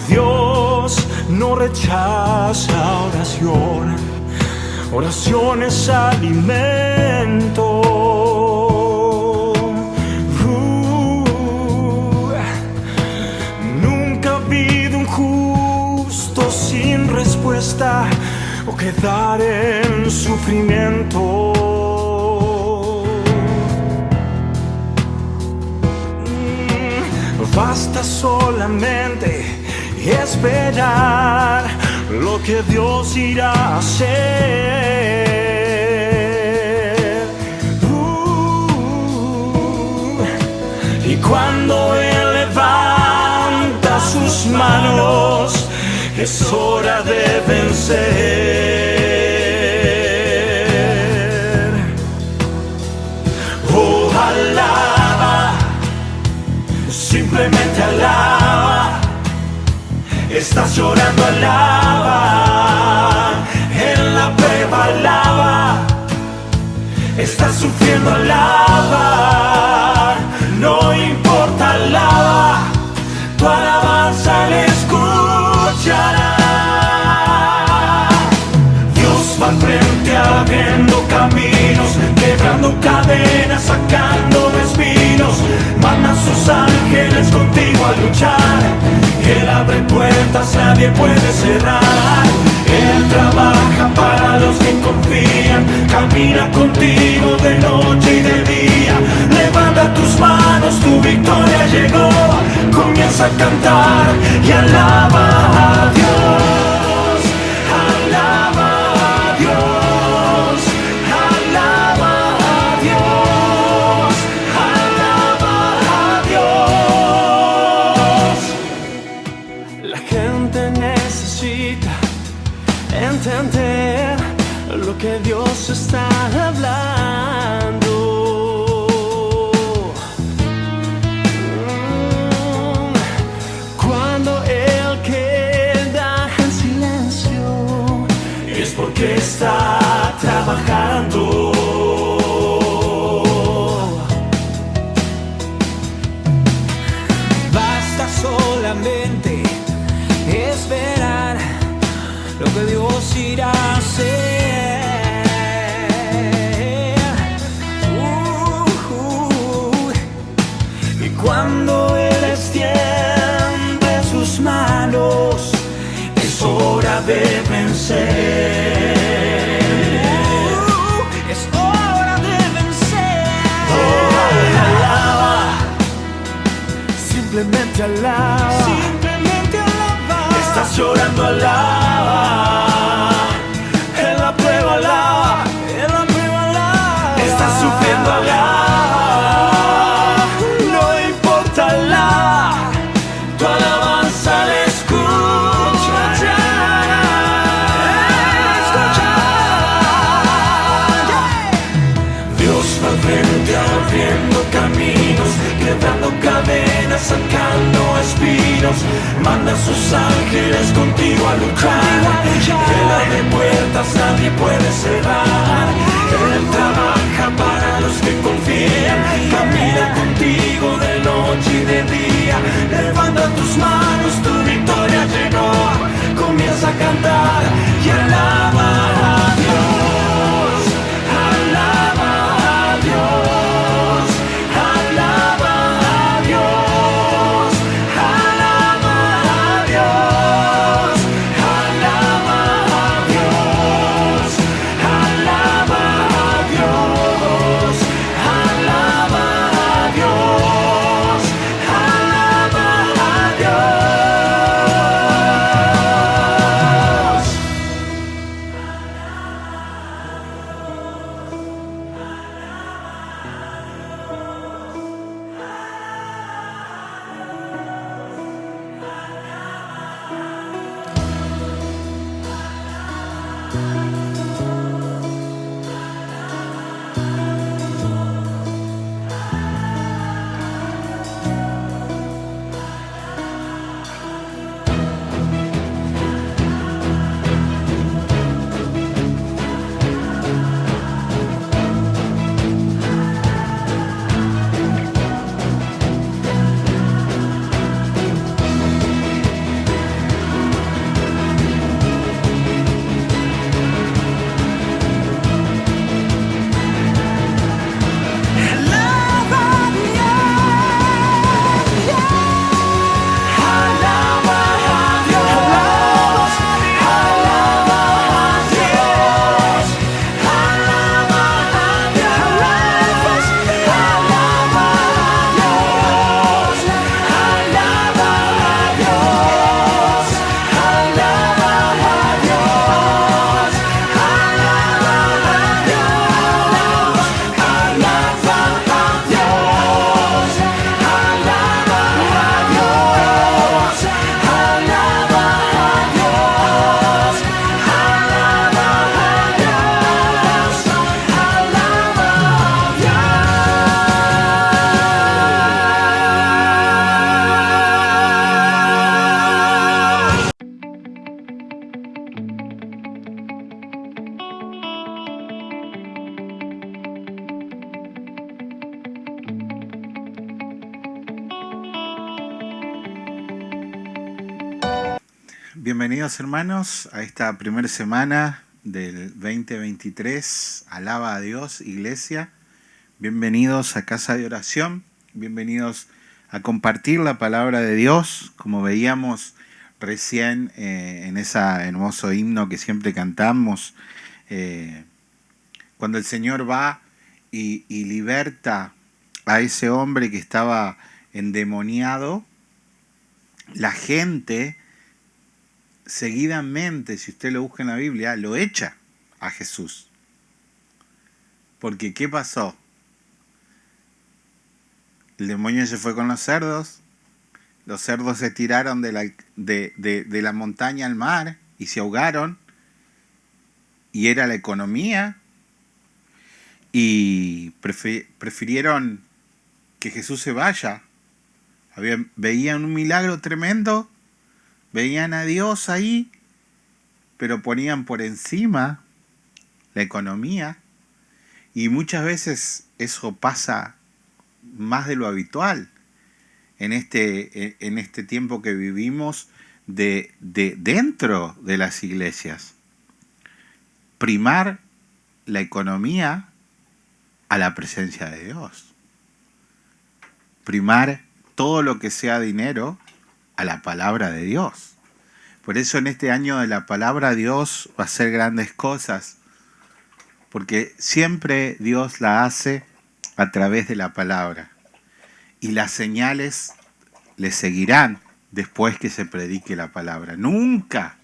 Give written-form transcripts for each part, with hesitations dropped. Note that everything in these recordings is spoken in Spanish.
Dios no rechaza oración, oración es alimento. Nunca ha habido un justo sin respuesta o quedar en sufrimiento. Basta solamente esperar lo que Dios irá a hacer. Y cuando Él levanta sus manos, es hora de vencer. Oh, alaba, simplemente alaba. Estás llorando, alaba. En la prueba, alaba. Estás sufriendo, alaba. No importa, alaba. Tu alabanza le escuchará. Dios va al frente abriendo caminos, quebrando cadenas, sacando espinos. Manda a sus ángeles contigo a luchar. Él abre puertas, nadie puede cerrar. Él trabaja para los que confían. Camina contigo de noche y de día. Levanta tus manos, tu victoria llegó. Comienza a cantar y alaba a Dios. Alaba a Dios. Alaba a Dios. Alaba a Dios. La gente necesita entender lo que Dios está hablando. Cuando Él queda en silencio, es porque está trabajando. Basta solamente esperar lo que Dios irá a hacer. Y cuando Él extiende sus manos, es hora de vencer. Es hora de vencer. Oh, alaba, simplemente alaba. Simplemente alaba. Estás llorando, alaba. En la prueba, alaba. En la prueba, alaba. Estás sufriendo, alaba. No importa, alaba. Tu alabanza le escuchará. Dios va al frente abriendo caminos, quebrando cadenas, sacando espinos. Manda a sus ángeles contigo a luchar. Él abre puertas, nadie puede cerrar. Él trabaja para los que confían. Camina contigo de noche y de día. Levanta tus manos, tu victoria llegó. Comienza a cantar y alaba a Dios. Alaba a Dios. Alaba a Dios. Alaba a Dios. Alaba a Dios. Alaba a Dios. Alaba a Dios. Alaba a Dios. Bienvenidos hermanos a esta primera semana del 2023. Alaba a Dios, iglesia. Bienvenidos a Casa de Oración. Bienvenidos a compartir la palabra de Dios, como veíamos recién en ese hermoso himno que siempre cantamos. Cuando el Señor va y liberta a ese hombre que estaba endemoniado, la gente seguidamente, si usted lo busca en la Biblia, lo echa a Jesús. Porque ¿qué pasó? El demonio se fue con los cerdos se tiraron de la montaña al mar y se ahogaron, y era la economía, y prefirieron que Jesús se vaya. Veían un milagro tremendo, veían a Dios ahí, pero ponían por encima la economía, y muchas veces eso pasa más de lo habitual en este tiempo que vivimos dentro de las iglesias. Primar la economía a la presencia de Dios. Primar todo lo que sea dinero a la palabra de Dios. Por eso en este año de la palabra Dios va a hacer grandes cosas, porque siempre Dios la hace a través de la palabra, y las señales le seguirán después que se predique la palabra, nunca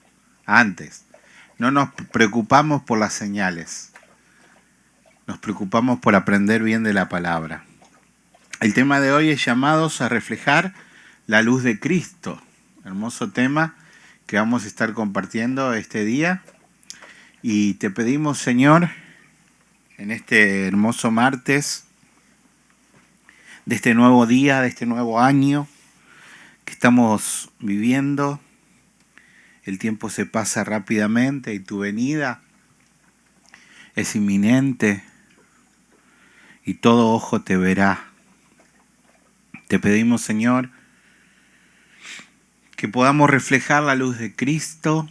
antes. No nos preocupamos por las señales, nos preocupamos por aprender bien de la palabra. El tema de hoy es llamados a reflejar la luz de Cristo. Hermoso tema que vamos a estar compartiendo este día. Y te pedimos, Señor, en este hermoso martes, de este nuevo día, de este nuevo año que estamos viviendo, el tiempo se pasa rápidamente y tu venida es inminente y todo ojo te verá. Te pedimos, Señor, que podamos reflejar la luz de Cristo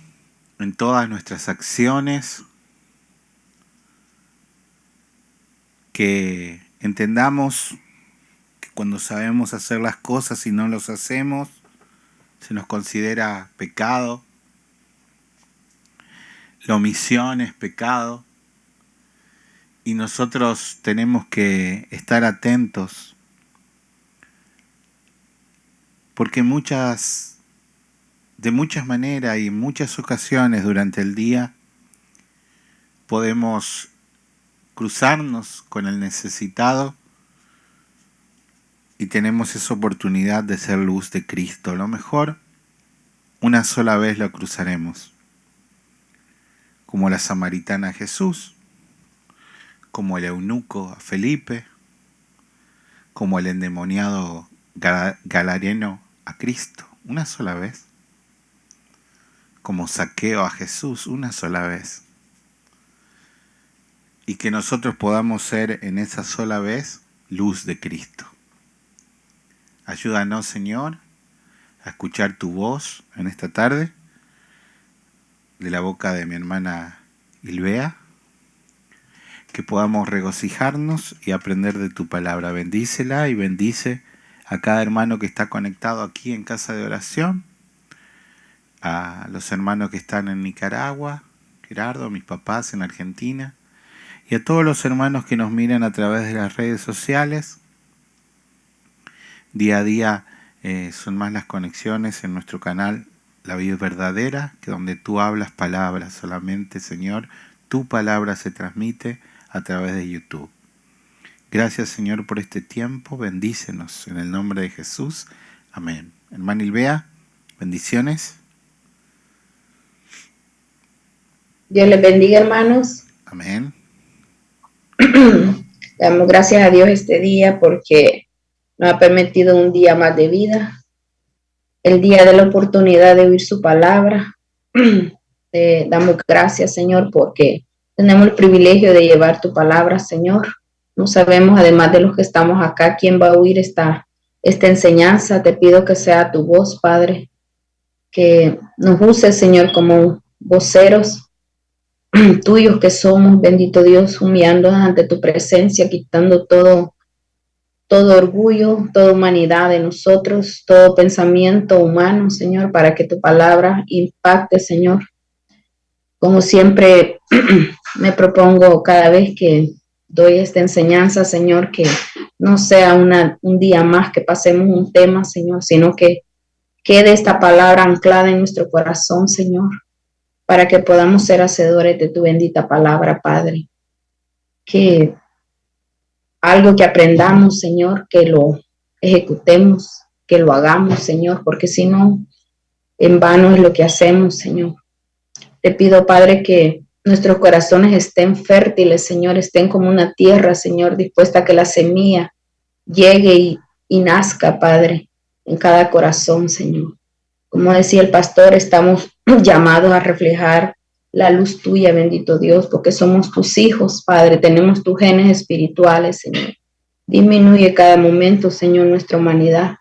en todas nuestras acciones, que entendamos que cuando sabemos hacer las cosas y no las hacemos, se nos considera pecado. La omisión es pecado, y nosotros tenemos que estar atentos, porque de muchas maneras y en muchas ocasiones durante el día podemos cruzarnos con el necesitado y tenemos esa oportunidad de ser luz de Cristo. A lo mejor una sola vez lo cruzaremos, como la samaritana a Jesús, como el eunuco a Felipe, como el endemoniado galareno a Cristo, una sola vez, como Zaqueo a Jesús, una sola vez. Y que nosotros podamos ser en esa sola vez luz de Cristo. Ayúdanos, Señor, a escuchar tu voz en esta tarde, de la boca de mi hermana Ilvea, que podamos regocijarnos y aprender de tu palabra. Bendícela y bendice a cada hermano que está conectado aquí en Casa de Oración, a los hermanos que están en Nicaragua, Gerardo, mis papás en Argentina, y a todos los hermanos que nos miran a través de las redes sociales. Día a día son más las conexiones en nuestro canal La Vida Verdadera, que donde tú hablas palabras solamente, Señor, tu palabra se transmite a través de YouTube. Gracias, Señor, por este tiempo. Bendícenos en el nombre de Jesús. Amén. Hermana Ilvea, bendiciones. Dios les bendiga, hermanos. Amén. Damos gracias a Dios este día porque nos ha permitido un día más de vida, el día de la oportunidad de oír su palabra. Damos gracias, Señor, porque tenemos el privilegio de llevar tu palabra, Señor. No sabemos, además de los que estamos acá, quién va a oír esta enseñanza. Te pido que sea tu voz, Padre, que nos uses, Señor, como voceros tuyos que somos, bendito Dios, humillándonos ante tu presencia, quitando todo orgullo, toda humanidad de nosotros, todo pensamiento humano, Señor, para que tu palabra impacte, Señor. Como siempre me propongo cada vez que doy esta enseñanza, Señor, que no sea un día más que pasemos un tema, Señor, sino que quede esta palabra anclada en nuestro corazón, Señor, para que podamos ser hacedores de tu bendita palabra, Padre. Que algo que aprendamos, Señor, que lo ejecutemos, que lo hagamos, Señor, porque si no, en vano es lo que hacemos, Señor. Te pido, Padre, que nuestros corazones estén fértiles, Señor, estén como una tierra, Señor, dispuesta a que la semilla llegue y nazca, Padre, en cada corazón, Señor. Como decía el pastor, estamos llamados a reflejar la luz tuya, bendito Dios, porque somos tus hijos, Padre, tenemos tus genes espirituales, Señor. Disminuye cada momento, Señor, nuestra humanidad.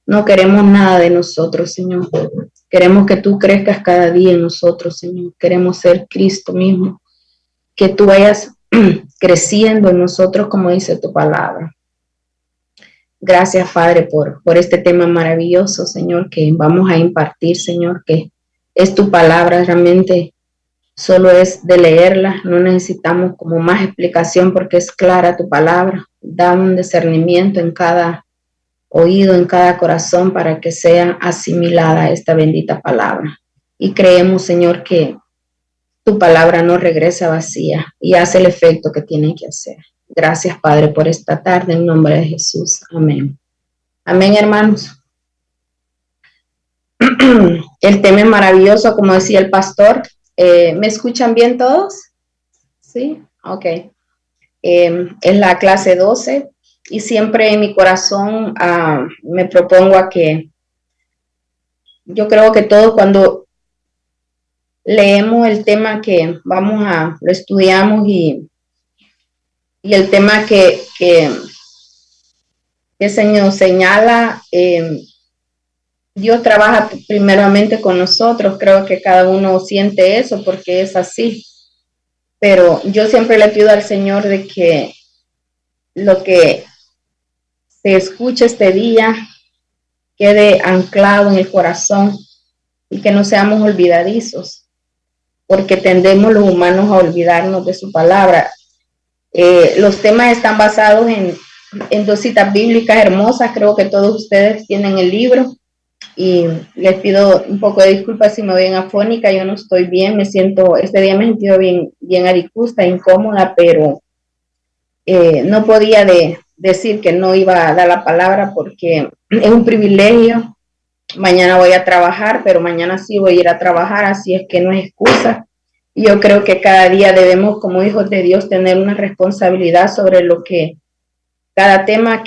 No queremos nada de nosotros, Señor. Queremos que tú crezcas cada día en nosotros, Señor. Queremos ser Cristo mismo. Que tú vayas creciendo en nosotros, como dice tu palabra. Gracias, Padre, por este tema maravilloso, Señor, que vamos a impartir, Señor, que es tu palabra, realmente solo es de leerla, no necesitamos como más explicación porque es clara tu palabra. Da un discernimiento en cada oído, en cada corazón para que sea asimilada esta bendita palabra. Y creemos, Señor, que tu palabra no regresa vacía y hace el efecto que tiene que hacer. Gracias, Padre, por esta tarde, en nombre de Jesús. Amén. Amén, hermanos. El tema es maravilloso, como decía el pastor. ¿Me escuchan bien todos? Sí, ok. Es la clase 12 y siempre en mi corazón me propongo a que yo creo que todos cuando leemos el tema que lo estudiamos y el tema que se nos señala, Dios trabaja primeramente con nosotros. Creo que cada uno siente eso porque es así. Pero yo siempre le pido al Señor de que lo que se escuche este día quede anclado en el corazón y que no seamos olvidadizos, porque tendemos los humanos a olvidarnos de su palabra. Los temas están basados en dos citas bíblicas hermosas. Creo que todos ustedes tienen el libro y les pido un poco de disculpas si me ven afónica. Yo no estoy bien, este día me he sentido bien aricusta, incómoda, pero no podía decir que no iba a dar la palabra porque es un privilegio. Mañana voy a trabajar, pero mañana sí voy a ir a trabajar, así es que no es excusa. Yo creo que cada día debemos, como hijos de Dios, tener una responsabilidad sobre lo que cada tema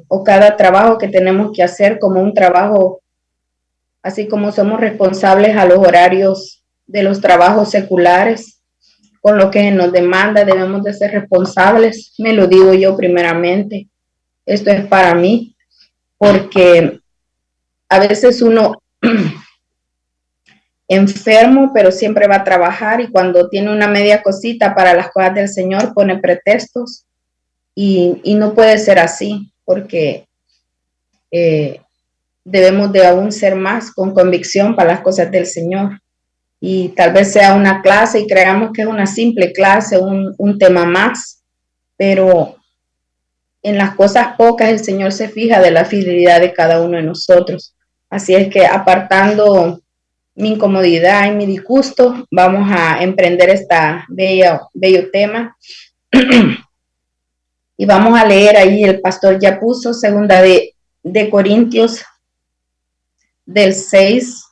o cada trabajo que tenemos que hacer como un trabajo, así como somos responsables a los horarios de los trabajos seculares, con lo que nos demanda, debemos de ser responsables. Me lo digo yo primeramente. Esto es para mí, porque a veces uno enfermo, pero siempre va a trabajar y cuando tiene una media cosita para las cosas del Señor pone pretextos y no puede ser así, porque debemos de aún ser más con convicción para las cosas del Señor. Y tal vez sea una clase y creamos que es una simple clase, un tema más, pero en las cosas pocas el Señor se fija de la fidelidad de cada uno de nosotros. Así es que apartando mi incomodidad y mi disgusto, vamos a emprender este bello tema. Y vamos a leer ahí, el pastor ya puso, segunda de Corintios del 6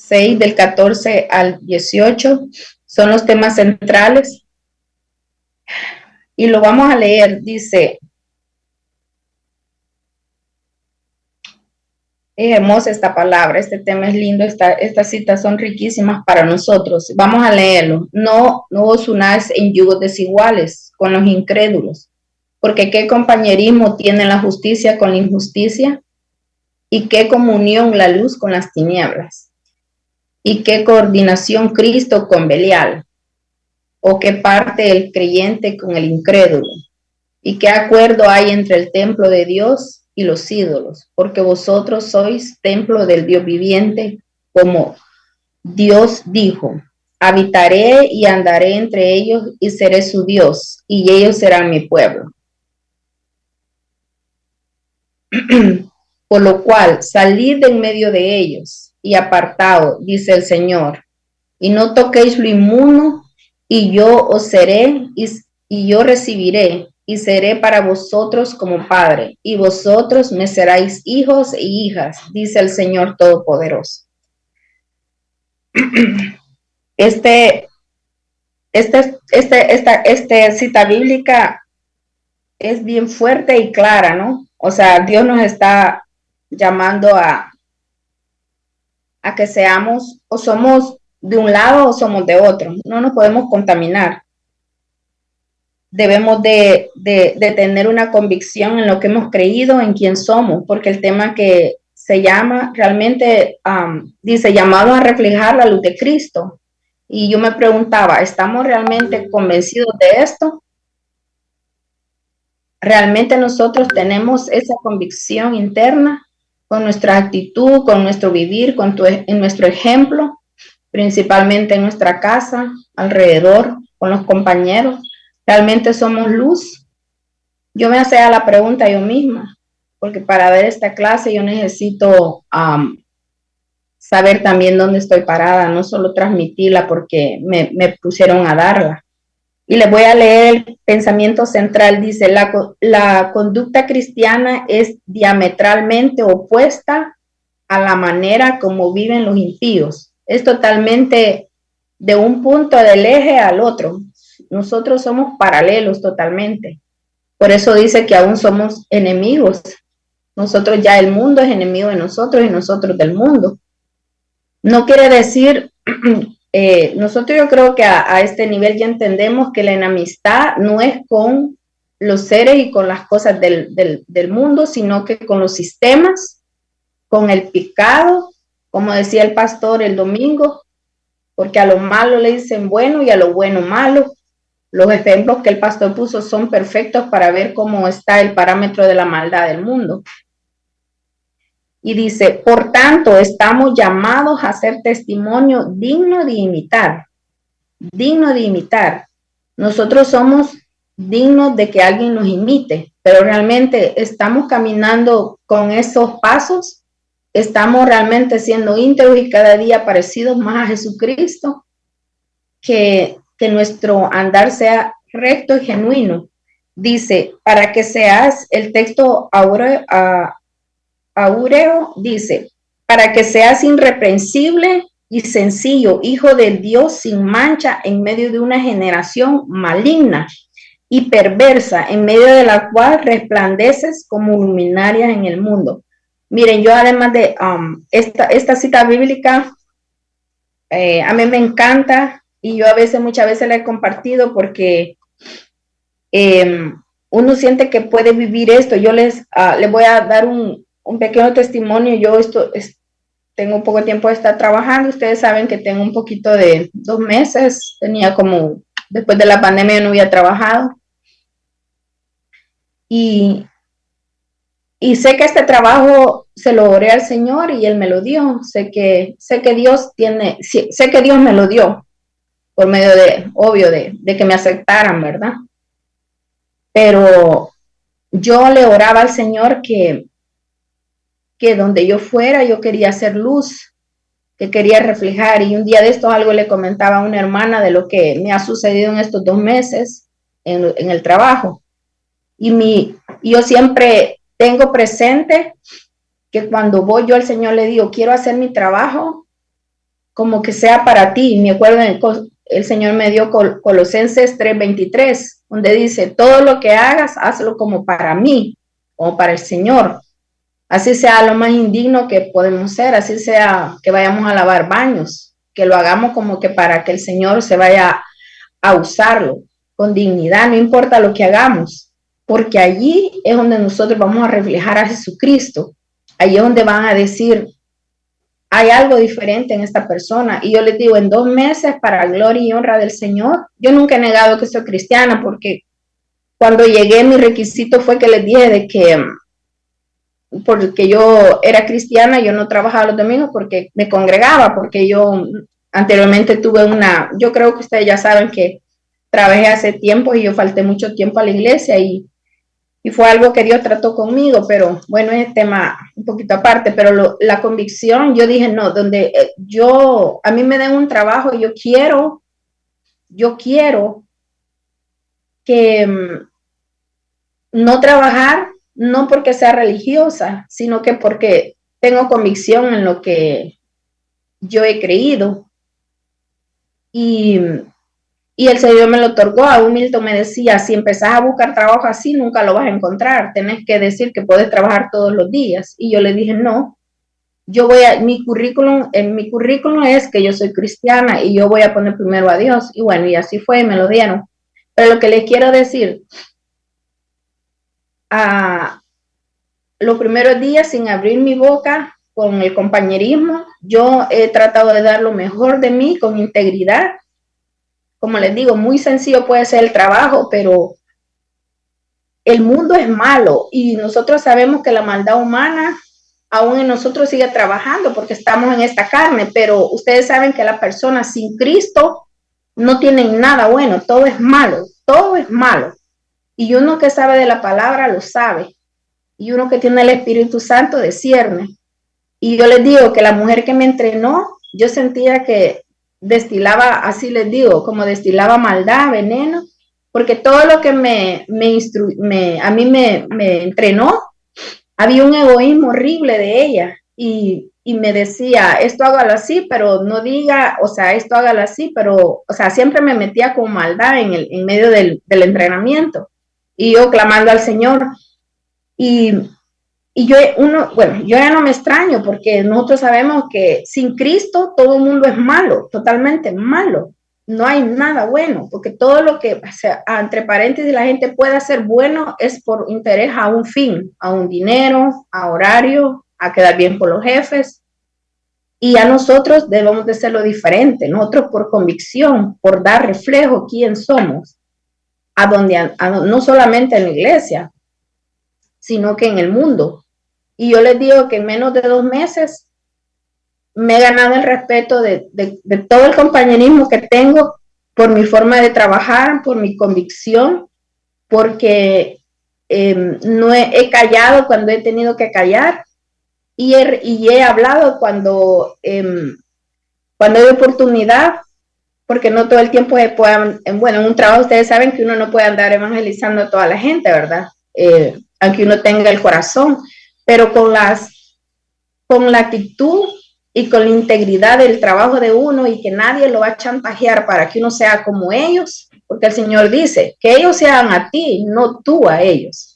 del 14 al 18, son los temas centrales. Y lo vamos a leer, dice, es hermosa esta palabra, este tema es lindo, estas citas son riquísimas para nosotros. Vamos a leerlo. No os unáis en yugos desiguales con los incrédulos. Porque qué compañerismo tiene la justicia con la injusticia, y qué comunión la luz con las tinieblas, y qué coordinación Cristo con Belial, o qué parte el creyente con el incrédulo, y qué acuerdo hay entre el templo de Dios y los ídolos, porque vosotros sois templo del Dios viviente, como Dios dijo: habitaré y andaré entre ellos y seré su Dios, y ellos serán mi pueblo. Por lo cual, salid de en medio de ellos y apartaos, dice el Señor, y no toquéis lo inmundo, y yo os seré, y yo recibiré, y seré para vosotros como padre, y vosotros me seréis hijos e hijas, dice el Señor Todopoderoso. Esta cita bíblica es bien fuerte y clara, ¿no? O sea, Dios nos está llamando a que seamos, o somos de un lado o somos de otro. No nos podemos contaminar. Debemos de tener una convicción en lo que hemos creído, en quién somos, porque el tema que se llama realmente, dice, llamado a reflejar la luz de Cristo. Y yo me preguntaba, ¿estamos realmente convencidos de esto? ¿Realmente nosotros tenemos esa convicción interna con nuestra actitud, con nuestro vivir, en nuestro ejemplo, principalmente en nuestra casa, alrededor, con los compañeros? ¿Realmente somos luz? Yo me hacía la pregunta yo misma, porque para ver esta clase yo necesito saber también dónde estoy parada, no solo transmitirla porque me pusieron a darla. Y les voy a leer el pensamiento central. Dice, la conducta cristiana es diametralmente opuesta a la manera como viven los impíos. Es totalmente de un punto del eje al otro. Nosotros somos paralelos totalmente. Por eso dice que aún somos enemigos. Nosotros ya el mundo es enemigo de nosotros y nosotros del mundo. No quiere decir... nosotros yo creo que a este nivel ya entendemos que la enemistad no es con los seres y con las cosas del mundo, sino que con los sistemas, con el pecado, como decía el pastor el domingo, porque a lo malo le dicen bueno y a lo bueno malo. Los ejemplos que el pastor puso son perfectos para ver cómo está el parámetro de la maldad del mundo. Y dice, por tanto, estamos llamados a ser testimonio digno de imitar. Digno de imitar. Nosotros somos dignos de que alguien nos imite, pero realmente estamos caminando con esos pasos, estamos realmente siendo íntegros y cada día parecidos más a Jesucristo, que nuestro andar sea recto y genuino. Dice, para que seas, el texto Aureo dice, para que seas irreprensible y sencillo, hijo de Dios sin mancha en medio de una generación maligna y perversa, en medio de la cual resplandeces como luminarias en el mundo. Miren, yo además de esta cita bíblica, a mí me encanta y yo muchas veces la he compartido porque uno siente que puede vivir esto. Yo les voy a dar un pequeño testimonio. Yo tengo un poco de tiempo de estar trabajando. Ustedes saben que tengo un poquito de 2 meses. Tenía como, después de la pandemia yo no había trabajado. Y sé que este trabajo se lo oré al Señor y Él me lo dio. Sé que Dios me lo dio por medio de que me aceptaran, ¿verdad? Pero yo le oraba al Señor que donde yo fuera, yo quería hacer luz, que quería reflejar. Y un día de esto algo le comentaba a una hermana de lo que me ha sucedido en estos 2 meses en el trabajo. Y yo siempre tengo presente que cuando voy yo al Señor le digo, quiero hacer mi trabajo como que sea para ti. Me acuerdo, el Señor me dio Colosenses 3:23, donde dice, todo lo que hagas, hazlo como para mí, como para el Señor. Así sea lo más indigno que podemos ser, así sea que vayamos a lavar baños, que lo hagamos como que para que el Señor se vaya a usarlo con dignidad, no importa lo que hagamos. porque allí es donde nosotros vamos a reflejar a Jesucristo. Allí es donde van a decir, hay algo diferente en esta persona. Y yo les digo, en 2 meses, para gloria y honra del Señor, yo nunca he negado que soy cristiana, porque cuando llegué mi requisito fue que les dije de que porque yo era cristiana, yo no trabajaba los domingos porque me congregaba, porque yo anteriormente tuve yo creo que ustedes ya saben que trabajé hace tiempo y yo falté mucho tiempo a la iglesia y fue algo que Dios trató conmigo, pero bueno, es tema un poquito aparte, pero la convicción, yo dije, no, donde a mí me den un trabajo, yo quiero que no trabajar, no porque sea religiosa, sino que porque tengo convicción en lo que yo he creído. Y el Señor me lo otorgó. A un Milton me decía, si empezás a buscar trabajo así, nunca lo vas a encontrar. Tenés que decir que puedes trabajar todos los días. Y yo le dije, no, en mi currículum es que yo soy cristiana y yo voy a poner primero a Dios. Y bueno, y así fue, me lo dieron. Pero lo que les quiero decir, los primeros días sin abrir mi boca con el compañerismo, yo he tratado de dar lo mejor de mí con integridad. Como les digo, muy sencillo puede ser el trabajo, pero el mundo es malo y nosotros sabemos que la maldad humana aún en nosotros sigue trabajando porque estamos en esta carne, pero ustedes saben que las personas sin Cristo no tienen nada bueno, todo es malo, todo es malo. Y uno que sabe de la palabra lo sabe. Y uno que tiene el Espíritu Santo discierne. Y yo les digo que la mujer que me entrenó, yo sentía que destilaba, así les digo, como destilaba maldad, veneno, porque todo lo que a mí me entrenó, había un egoísmo horrible de ella. Y me decía, esto hágalo así, pero no diga, o sea, esto hágalo así, pero, o sea, siempre me metía con maldad en medio del entrenamiento. Y yo clamando al Señor. Y yo ya no me extraño porque nosotros sabemos que sin Cristo todo el mundo es malo, totalmente malo. No hay nada bueno, porque todo lo que, o sea, entre paréntesis, la gente puede hacer bueno es por interés a un fin, a un dinero, a horario, a quedar bien con los jefes. Y a nosotros debemos de ser lo diferente, nosotros por convicción, por dar reflejo quién somos, no solamente en la iglesia, sino que en el mundo. Y yo les digo que en menos de 2 meses me he ganado el respeto de todo el compañerismo que tengo por mi forma de trabajar, por mi convicción, porque no he callado cuando he tenido que callar y he hablado cuando hay oportunidad, porque no todo el tiempo se puede, bueno, en un trabajo ustedes saben que uno no puede andar evangelizando a toda la gente, ¿verdad? Aunque uno tenga el corazón, pero con la actitud y con la integridad del trabajo de uno y que nadie lo va a chantajear para que uno sea como ellos, porque el Señor dice que ellos sean a ti, no tú a ellos.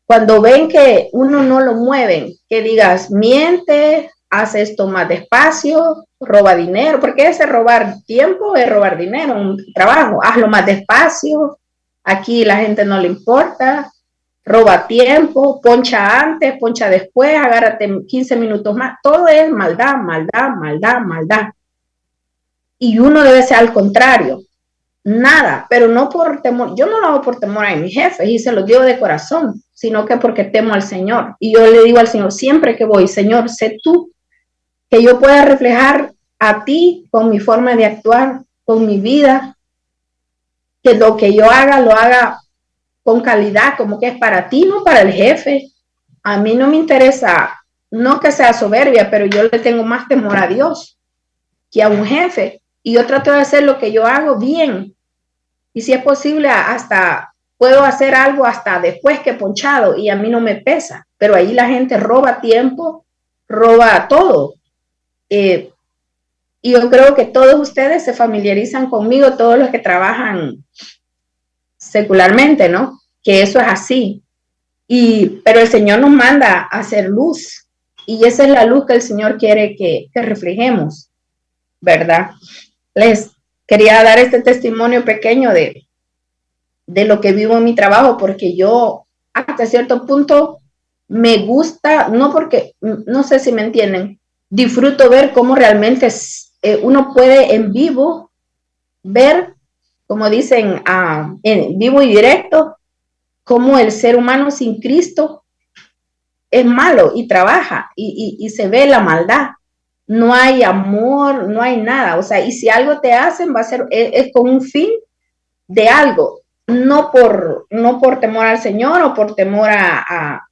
Cuando ven que uno no lo mueven, que digas, miente, haz esto más despacio, roba dinero, porque ese robar tiempo es robar dinero, un trabajo, hazlo más despacio, aquí la gente no le importa, roba tiempo, poncha antes, poncha después, agárrate 15 minutos más, todo es maldad, maldad, maldad, maldad. Y uno debe ser al contrario, nada, pero no por temor, yo no lo hago por temor a mis jefes y se los digo de corazón, sino que porque temo al Señor. Y yo le digo al Señor siempre que voy, Señor, sé tú, que yo pueda reflejar a ti con mi forma de actuar, con mi vida, que lo que yo haga, lo haga con calidad, como que es para ti, no para el jefe. A mí no me interesa, no que sea soberbia, pero yo le tengo más temor a Dios que a un jefe. Y yo trato de hacer lo que yo hago bien. Y si es posible, hasta puedo hacer algo hasta después que he ponchado y a mí no me pesa. Pero ahí la gente roba tiempo, roba todo. Y yo creo que todos ustedes se familiarizan conmigo, todos los que trabajan secularmente, ¿no? Que eso es así. Pero el Señor nos manda a hacer luz y esa es la luz que el Señor quiere que reflejemos, ¿verdad? Les quería dar este testimonio pequeño de de lo que vivo en mi trabajo, porque yo hasta cierto punto me gusta, no porque, no sé si me entienden, disfruto ver cómo realmente uno puede en vivo ver, como dicen, en vivo y directo, cómo el ser humano sin Cristo es malo y trabaja y se ve la maldad. No hay amor, no hay nada. O sea, y si algo te hacen, va a ser, es con un fin de algo, no por temor al Señor o por temor a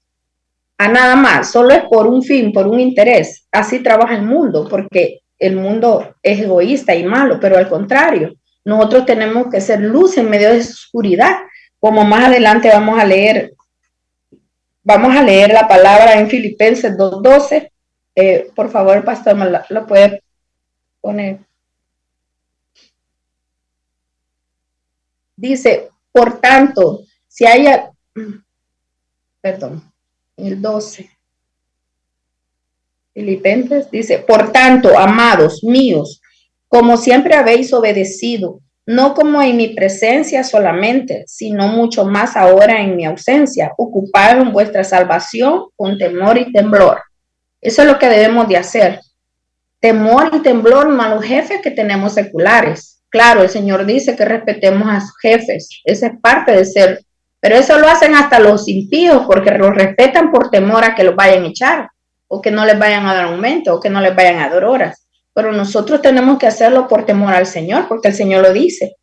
nada más, solo es por un fin, por un interés. Así trabaja el mundo, porque el mundo es egoísta y malo, pero al contrario, nosotros tenemos que ser luz en medio de esa oscuridad, como más adelante vamos a leer la palabra en Filipenses 2:12. Por favor, pastor, me lo puede poner. Dice, por tanto, si haya, perdón, el 12. Filipenses dice, por tanto, amados míos, como siempre habéis obedecido, no como en mi presencia solamente, sino mucho más ahora en mi ausencia, ocupad en vuestra salvación con temor y temblor. Eso es lo que debemos de hacer. Temor y temblor no a los jefes que tenemos seculares. Claro, el Señor dice que respetemos a sus jefes. Esa es parte de ser. Pero eso lo hacen hasta los impíos porque los respetan por temor a que los vayan a echar o que no les vayan a dar aumento o que no les vayan a dar horas. Pero nosotros tenemos que hacerlo por temor al Señor porque el Señor lo dice.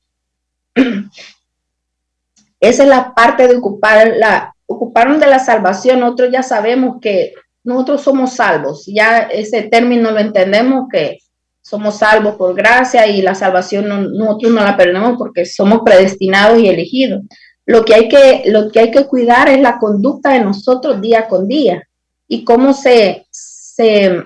Esa es la parte de ocuparon de la salvación. Nosotros ya sabemos que nosotros somos salvos. Ya ese término lo entendemos, que somos salvos por gracia y la salvación nosotros no la perdemos porque somos predestinados y elegidos. Lo que hay que cuidar es la conducta de nosotros día con día y cómo se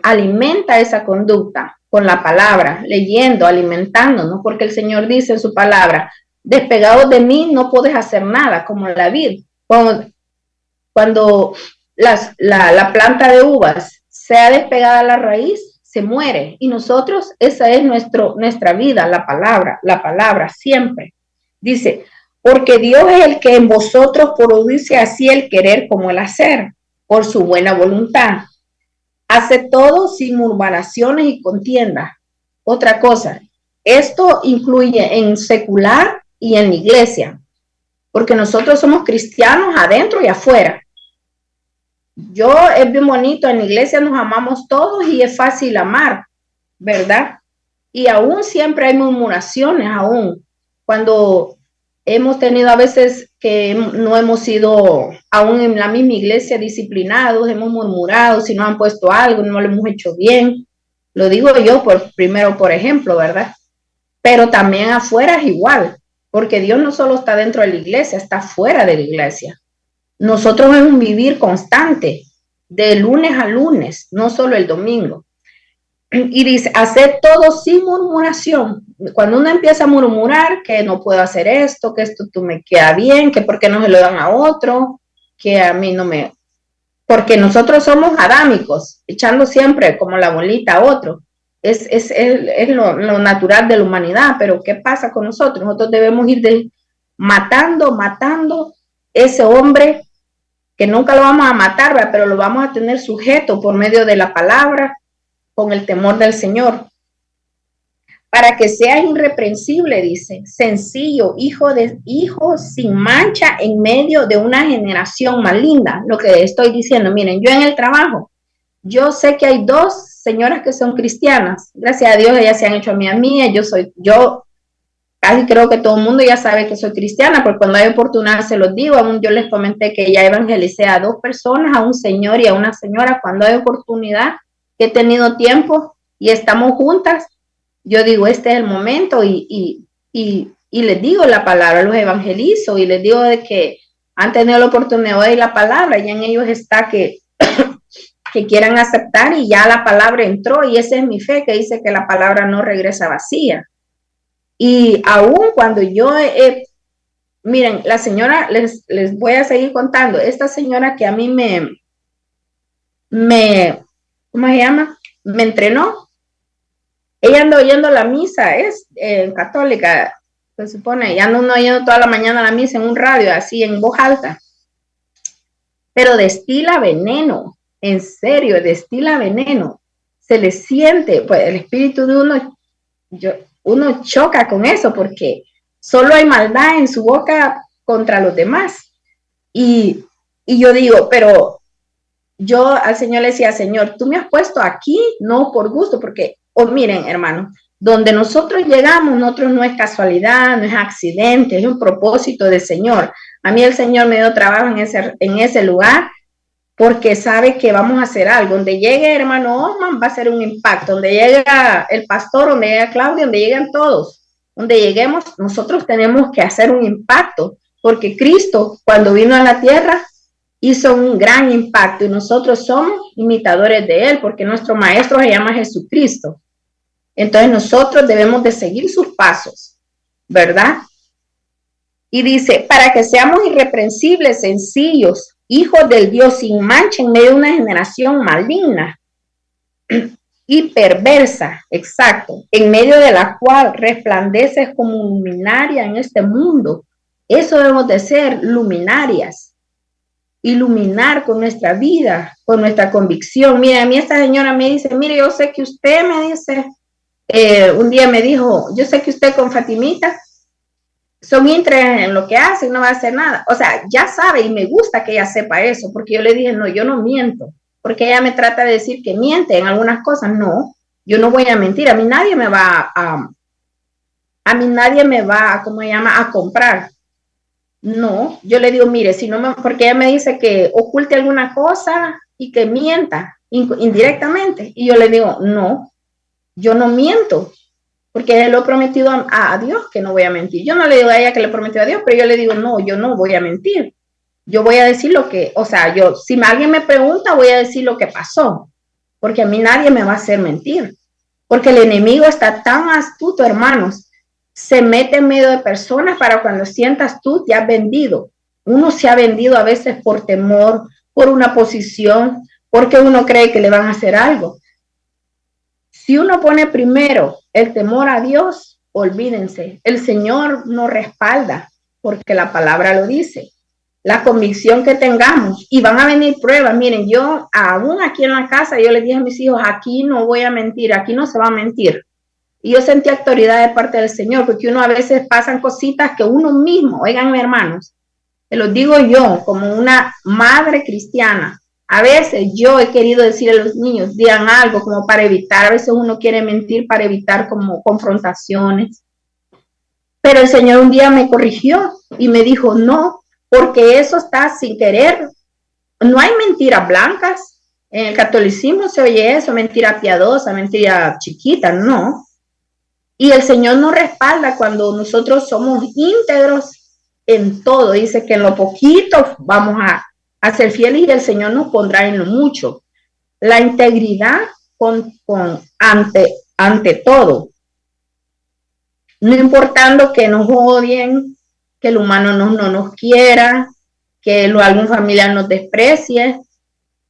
alimenta esa conducta con la palabra, leyendo, alimentándonos, porque el Señor dice en su palabra, despegados de mí no puedes hacer nada, como la vid. Cuando la planta de uvas sea despegada a la raíz, se muere. Y nosotros, esa es nuestra vida, la palabra siempre. Dice, porque Dios es el que en vosotros produce así el querer como el hacer, por su buena voluntad. Hace todo sin murmuraciones y contiendas. Otra cosa, esto incluye en secular y en la iglesia, porque nosotros somos cristianos adentro y afuera. Es bien bonito, en la iglesia nos amamos todos y es fácil amar, ¿verdad? Y aún siempre hay murmuraciones, aún cuando hemos tenido a veces que no hemos sido, aún en la misma iglesia, disciplinados, hemos murmurado, si nos han puesto algo, no lo hemos hecho bien. Lo digo yo primero, por ejemplo, ¿verdad? Pero también afuera es igual, porque Dios no solo está dentro de la iglesia, está fuera de la iglesia. Nosotros es un vivir constante, de lunes a lunes, no solo el domingo. Y dice, hacer todo sin murmuración. Cuando uno empieza a murmurar que no puedo hacer esto, que esto tú me queda bien, que por qué no se lo dan a otro, que a mí no me... Porque nosotros somos adámicos, echando siempre como la bolita a otro. Es lo natural de la humanidad, pero ¿qué pasa con nosotros? Nosotros debemos ir matando ese hombre que nunca lo vamos a matar, ¿verdad? Pero lo vamos a tener sujeto por medio de la palabra, con el temor del Señor. Para que seas irreprensible, dice, sencillo, hijo sin mancha en medio de una generación maligna. Lo que estoy diciendo, miren, yo en el trabajo, yo sé que hay 2 señoras que son cristianas. Gracias a Dios, ellas se han hecho amigas mías. Yo casi creo que todo el mundo ya sabe que soy cristiana, porque cuando hay oportunidad se los digo. Aún yo les comenté que ya evangelicé a 2 personas, a un señor y a una señora. Cuando hay oportunidad, que he tenido tiempo y estamos juntas, yo digo, este es el momento y les digo la palabra, los evangelizo y les digo de que han tenido la oportunidad de oír la palabra, y en ellos está que quieran aceptar, y ya la palabra entró, y esa es mi fe, que dice que la palabra no regresa vacía. Y aún cuando miren, la señora, les voy a seguir contando, esta señora que a mí ¿cómo se llama? Me entrenó. Ella anda oyendo la misa, es católica, se supone, ya no uno yendo toda la mañana a la misa en un radio, así en voz alta, pero destila veneno, en serio, destila veneno. Se le siente, pues el espíritu de uno, uno choca con eso porque solo hay maldad en su boca contra los demás. Y yo digo, pero yo al Señor le decía, Señor, tú me has puesto aquí, no por gusto, porque, miren, hermano, donde nosotros llegamos, nosotros no es casualidad, no es accidente, es un propósito del Señor. A mí el Señor me dio trabajo en ese lugar porque sabe que vamos a hacer algo. Donde llegue hermano Osman va a ser un impacto. Donde llega el pastor, donde llega Claudio, donde llegan todos. Donde lleguemos, nosotros tenemos que hacer un impacto, porque Cristo, cuando vino a la tierra, hizo un gran impacto y nosotros somos imitadores de Él, porque nuestro maestro se llama Jesucristo. Entonces nosotros debemos de seguir sus pasos, ¿verdad? Y dice, para que seamos irreprensibles, sencillos, hijos del Dios sin mancha en medio de una generación maligna y perversa, exacto, en medio de la cual resplandeces como luminaria en este mundo. Eso debemos de ser, luminarias, iluminar con nuestra vida, con nuestra convicción. Mire, a mí esta señora me dice, mire, yo sé que usted me dice, un día me dijo, yo sé que usted con Fatimita son íntegras en lo que hace y no va a hacer nada. O sea, ya sabe y me gusta que ella sepa eso, porque yo le dije, no, yo no miento, porque ella me trata de decir que miente en algunas cosas. No, yo no voy a mentir, a mí nadie me va ¿cómo se llama?, a comprar. No, yo le digo, mire, si no me, porque ella me dice que oculte alguna cosa y que mienta indirectamente. Y yo le digo, no, yo no miento, porque lo he prometido a Dios que no voy a mentir. Yo no le digo a ella que le prometió a Dios, pero yo le digo, no, yo no voy a mentir. Yo voy a decir lo que, o sea, si alguien me pregunta, voy a decir lo que pasó, porque a mí nadie me va a hacer mentir, porque el enemigo está tan astuto, hermanos. Se mete en medio de personas para cuando sientas tú te has vendido. Uno se ha vendido a veces por temor, por una posición, porque uno cree que le van a hacer algo. Si uno pone primero el temor a Dios, olvídense, el Señor nos respalda, porque la palabra lo dice. La convicción que tengamos, y van a venir pruebas. Miren, yo aún aquí en la casa, yo les dije a mis hijos, aquí no voy a mentir, aquí no se va a mentir. Y yo sentí autoridad de parte del Señor, porque uno a veces pasan cositas que uno mismo, oigan hermanos, te lo digo yo como una madre cristiana, a veces yo he querido decir a los niños, digan algo como para evitar, a veces uno quiere mentir para evitar como confrontaciones, pero el Señor un día me corrigió y me dijo, no, porque eso está sin querer, no hay mentiras blancas, en el catolicismo se oye eso, mentira piadosa, mentira chiquita, no. Y el Señor nos respalda cuando nosotros somos íntegros en todo. Dice que en lo poquito vamos a ser fieles y el Señor nos pondrá en lo mucho. La integridad ante todo. No importando que nos odien, que el humano no nos quiera, que algún familiar nos desprecie,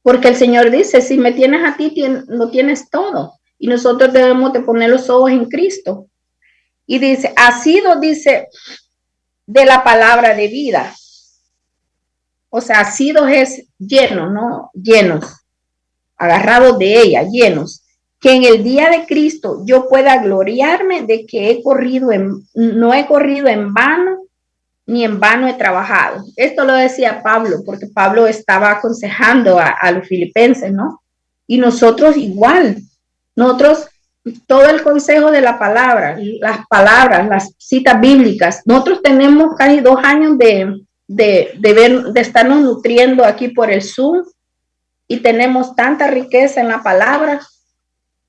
porque el Señor dice, si me tienes a ti, lo tienes todo. Y nosotros debemos de poner los ojos en Cristo. Y dice, asidos, dice, de la palabra de vida. O sea, asidos es llenos, ¿no? Llenos, agarrados de ella, llenos. Que en el día de Cristo yo pueda gloriarme de que no he corrido en vano, ni en vano he trabajado. Esto lo decía Pablo, porque Pablo estaba aconsejando a los filipenses, ¿no? Y nosotros igual, nosotros, todo el consejo de la palabra, las palabras, las citas bíblicas, nosotros tenemos casi 2 años de estarnos nutriendo aquí por el Zoom y tenemos tanta riqueza en la palabra,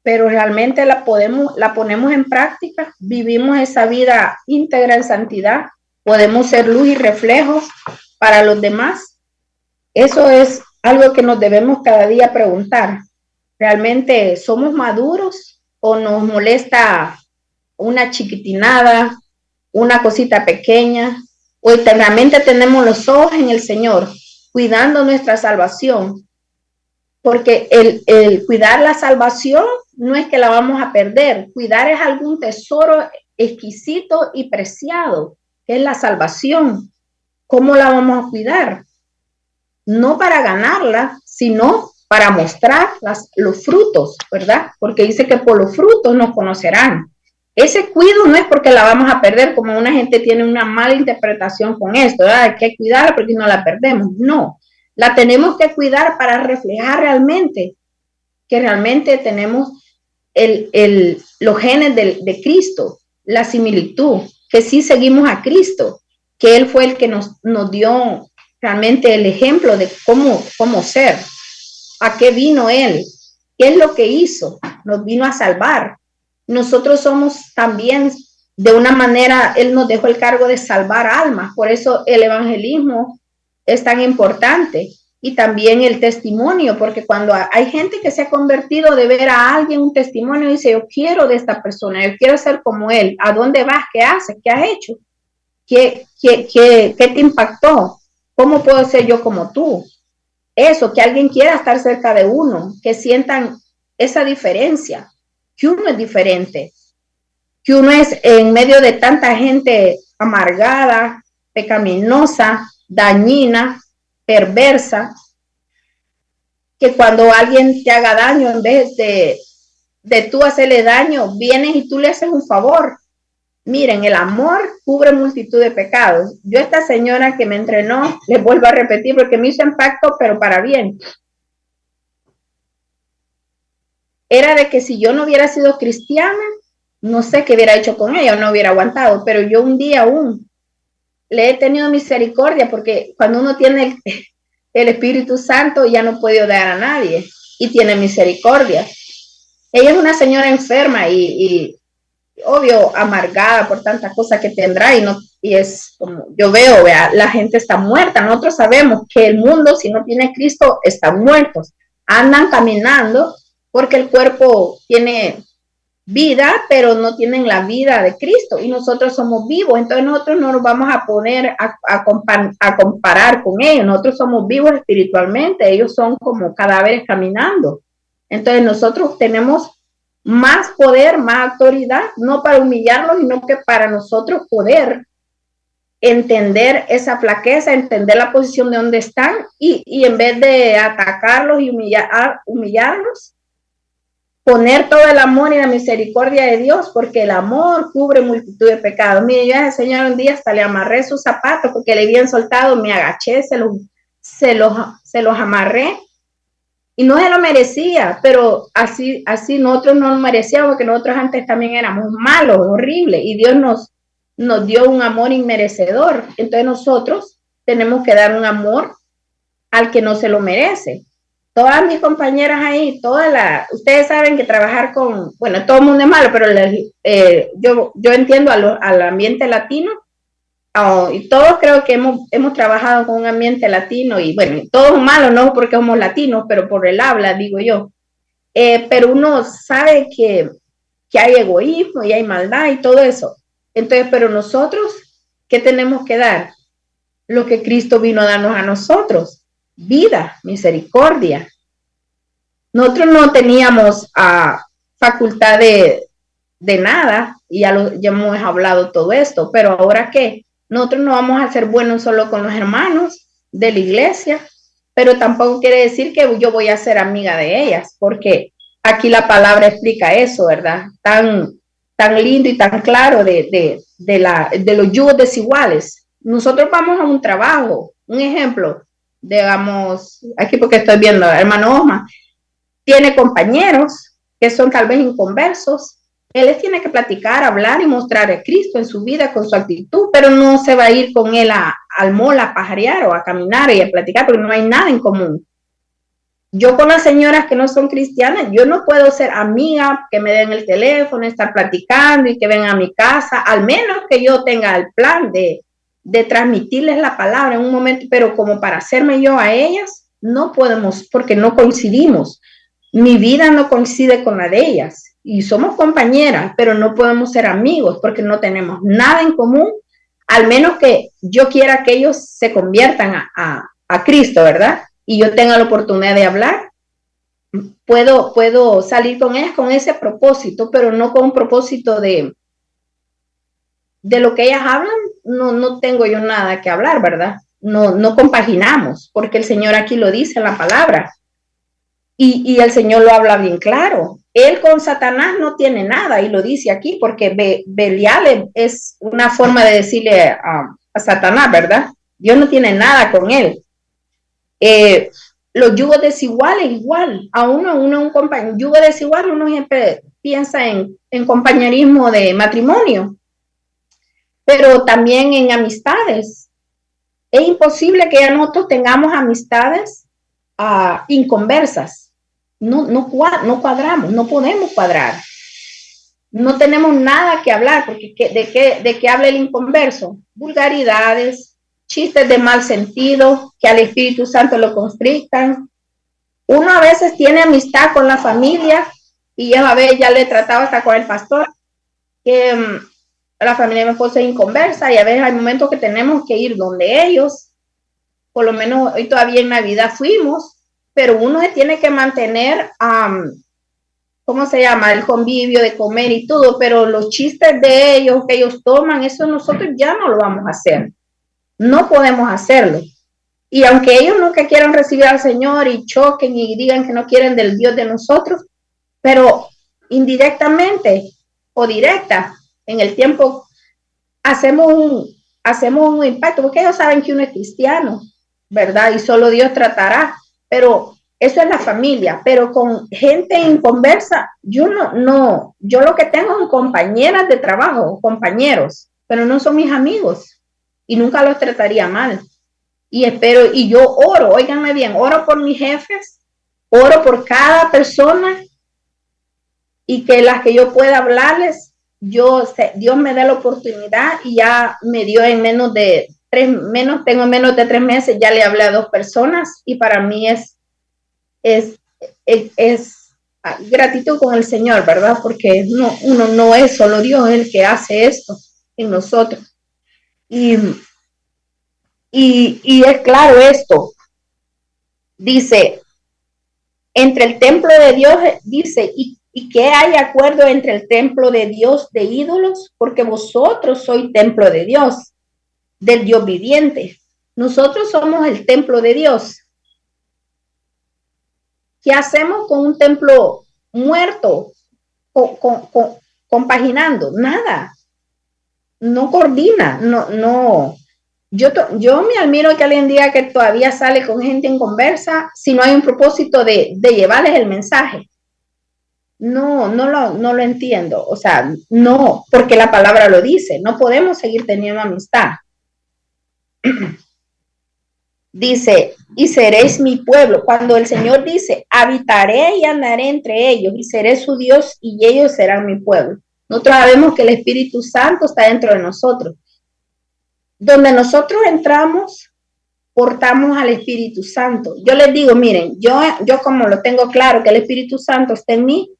pero realmente la ponemos en práctica, vivimos esa vida íntegra en santidad, podemos ser luz y reflejo para los demás. Eso es algo que nos debemos cada día preguntar. ¿Realmente somos maduros o nos molesta una chiquitinada, una cosita pequeña? O realmente tenemos los ojos en el Señor, cuidando nuestra salvación. Porque el cuidar la salvación no es que la vamos a perder. Cuidar es algún tesoro exquisito y preciado, que es la salvación. ¿Cómo la vamos a cuidar? No para ganarla, sino para mostrar los frutos, ¿verdad? Porque dice que por los frutos nos conocerán. Ese cuidado no es porque la vamos a perder, como una gente tiene una mala interpretación con esto, ¿verdad? Hay que cuidarla porque no la perdemos. No, la tenemos que cuidar para reflejar realmente que realmente tenemos los genes de Cristo, la similitud, que sí seguimos a Cristo, que Él fue el que nos dio realmente el ejemplo de cómo ser, a qué vino Él, qué es lo que hizo, nos vino a salvar. Nosotros somos también, de una manera, Él nos dejó el cargo de salvar almas, por eso el evangelismo es tan importante. Y también el testimonio, porque cuando hay gente que se ha convertido de ver a alguien un testimonio, dice, yo quiero de esta persona, yo quiero ser como él. ¿A dónde vas? ¿Qué haces? ¿Qué has hecho? ¿Qué te impactó? ¿Cómo puedo ser yo como tú? Eso, que alguien quiera estar cerca de uno, que sientan esa diferencia, que uno es diferente, que uno es en medio de tanta gente amargada, pecaminosa, dañina, perversa, que cuando alguien te haga daño, en vez de tú hacerle daño, vienes y tú le haces un favor. Miren, el amor cubre multitud de pecados. Yo, esta señora que me entrenó, les vuelvo a repetir porque me hizo impacto, pero para bien. Era de que si yo no hubiera sido cristiana, no sé qué hubiera hecho con ella, no hubiera aguantado, pero yo un día aún le he tenido misericordia porque cuando uno tiene el Espíritu Santo ya no puede odiar a nadie y tiene misericordia. Ella es una señora enferma y obvio amargada por tantas cosas que tendrá y es como yo veo, vea, la gente está muerta. Nosotros sabemos que el mundo, si no tiene Cristo, están muertos. Andan caminando porque el cuerpo tiene vida, pero no tienen la vida de Cristo y nosotros somos vivos, entonces nosotros no nos vamos a poner a comparar con ellos, nosotros somos vivos espiritualmente, ellos son como cadáveres caminando, entonces nosotros tenemos más poder, más autoridad, no para humillarlos, sino que para nosotros poder entender esa flaqueza, entender la posición de donde están y en vez de atacarlos y humillarlos, poner todo el amor y la misericordia de Dios, porque el amor cubre multitud de pecados. Mire, yo a ese señor un día hasta le amarré sus zapatos porque le habían soltado, me agaché, se los amarré y no se lo merecía, pero así nosotros no lo merecíamos porque nosotros antes también éramos malos, horribles, y Dios nos dio un amor inmerecedor. Entonces nosotros tenemos que dar un amor al que no se lo merece. Todas mis compañeras ahí, ustedes saben que trabajar con, bueno, todo el mundo es malo, pero yo entiendo al ambiente latino, y todos creo que hemos trabajado con un ambiente latino, y bueno, todos malos, no porque somos latinos, pero por el habla, digo yo. Pero uno sabe que hay egoísmo y hay maldad y todo eso. Entonces, pero nosotros, ¿qué tenemos que dar? Lo que Cristo vino a darnos a nosotros. Vida, misericordia. Nosotros no teníamos facultad de nada, y ya hemos hablado todo esto, pero ahora ¿qué? Nosotros no vamos a ser buenos solo con los hermanos de la iglesia, pero tampoco quiere decir que yo voy a ser amiga de ellas, porque aquí la palabra explica eso, ¿verdad? Tan lindo y tan claro de los yugos desiguales. Nosotros vamos a un trabajo, un ejemplo, digamos, aquí porque estoy viendo, hermano Osma, tiene compañeros que son tal vez inconversos, él les tiene que platicar, hablar y mostrar a Cristo en su vida con su actitud, pero no se va a ir con él al mall a pajarear o a caminar y a platicar porque no hay nada en común. Yo con las señoras que no son cristianas, yo no puedo ser amiga, que me den el teléfono, estar platicando y que vengan a mi casa, al menos que yo tenga el plan de transmitirles la palabra en un momento, pero como para hacerme yo a ellas, no podemos porque no coincidimos. Mi vida no coincide con la de ellas y somos compañeras, pero no podemos ser amigos porque no tenemos nada en común, al menos que yo quiera que ellos se conviertan a Cristo, ¿verdad? Y yo tenga la oportunidad de hablar, puedo salir con ellas con ese propósito, pero no con un propósito de de lo que ellas hablan, no tengo yo nada que hablar, ¿verdad? No compaginamos, porque el Señor aquí lo dice en la palabra. Y el Señor lo habla bien claro. Él con Satanás no tiene nada, y lo dice aquí, porque Belial es una forma de decirle a Satanás, ¿verdad? Dios no tiene nada con él. Los yugos desiguales, igual. A un yugo desigual, uno siempre piensa en compañerismo de matrimonio, pero también en amistades. Es imposible que ya nosotros tengamos amistades inconversas. No cuadramos, no podemos cuadrar. No tenemos nada que hablar, porque ¿de qué habla el inconverso? Vulgaridades, chistes de mal sentido, que al Espíritu Santo lo constrictan. Uno a veces tiene amistad con la familia, y a ver, ya le he tratado hasta con el pastor, que la familia de mi esposo es inconversa, y a veces hay momentos que tenemos que ir donde ellos. Por lo menos hoy todavía en Navidad fuimos, pero uno se tiene que mantener, ¿cómo se llama? El convivio de comer y todo, pero los chistes de ellos, que ellos toman, eso nosotros ya no lo vamos a hacer. No podemos hacerlo. Y aunque ellos nunca quieran recibir al Señor y choquen y digan que no quieren del Dios de nosotros, pero indirectamente o directa, en el tiempo hacemos un impacto, porque ellos saben que uno es cristiano, ¿verdad? Y solo Dios tratará. Pero eso es la familia, pero con gente inconversa, yo lo que tengo son compañeras de trabajo, compañeros, pero no son mis amigos, y nunca los trataría mal. Y yo oro, óiganme bien, oro por mis jefes, oro por cada persona, y que las que yo pueda hablarles, Dios me da la oportunidad, y ya me dio en menos de 3 meses, ya le hablé a 2 personas, y para mí es gratitud con el Señor, ¿verdad? Porque uno no es solo Dios el que hace esto en nosotros. Y es claro esto. Dice, entre el templo de Dios, dice, ¿y qué hay acuerdo entre el templo de Dios de ídolos? Porque vosotros sois templo de Dios, del Dios viviente. Nosotros somos el templo de Dios. ¿Qué hacemos con un templo muerto, compaginando? Nada. No coordina, no. Yo me admiro que alguien diga que todavía sale con gente en conversa si no hay un propósito de llevarles el mensaje. No lo entiendo. O sea, no, porque la palabra lo dice. No podemos seguir teniendo amistad. Dice, y seréis mi pueblo. Cuando el Señor dice, habitaré y andaré entre ellos, y seré su Dios, y ellos serán mi pueblo. Nosotros sabemos que el Espíritu Santo está dentro de nosotros. Donde nosotros entramos, portamos al Espíritu Santo. Yo les digo, miren, yo como lo tengo claro que el Espíritu Santo está en mí,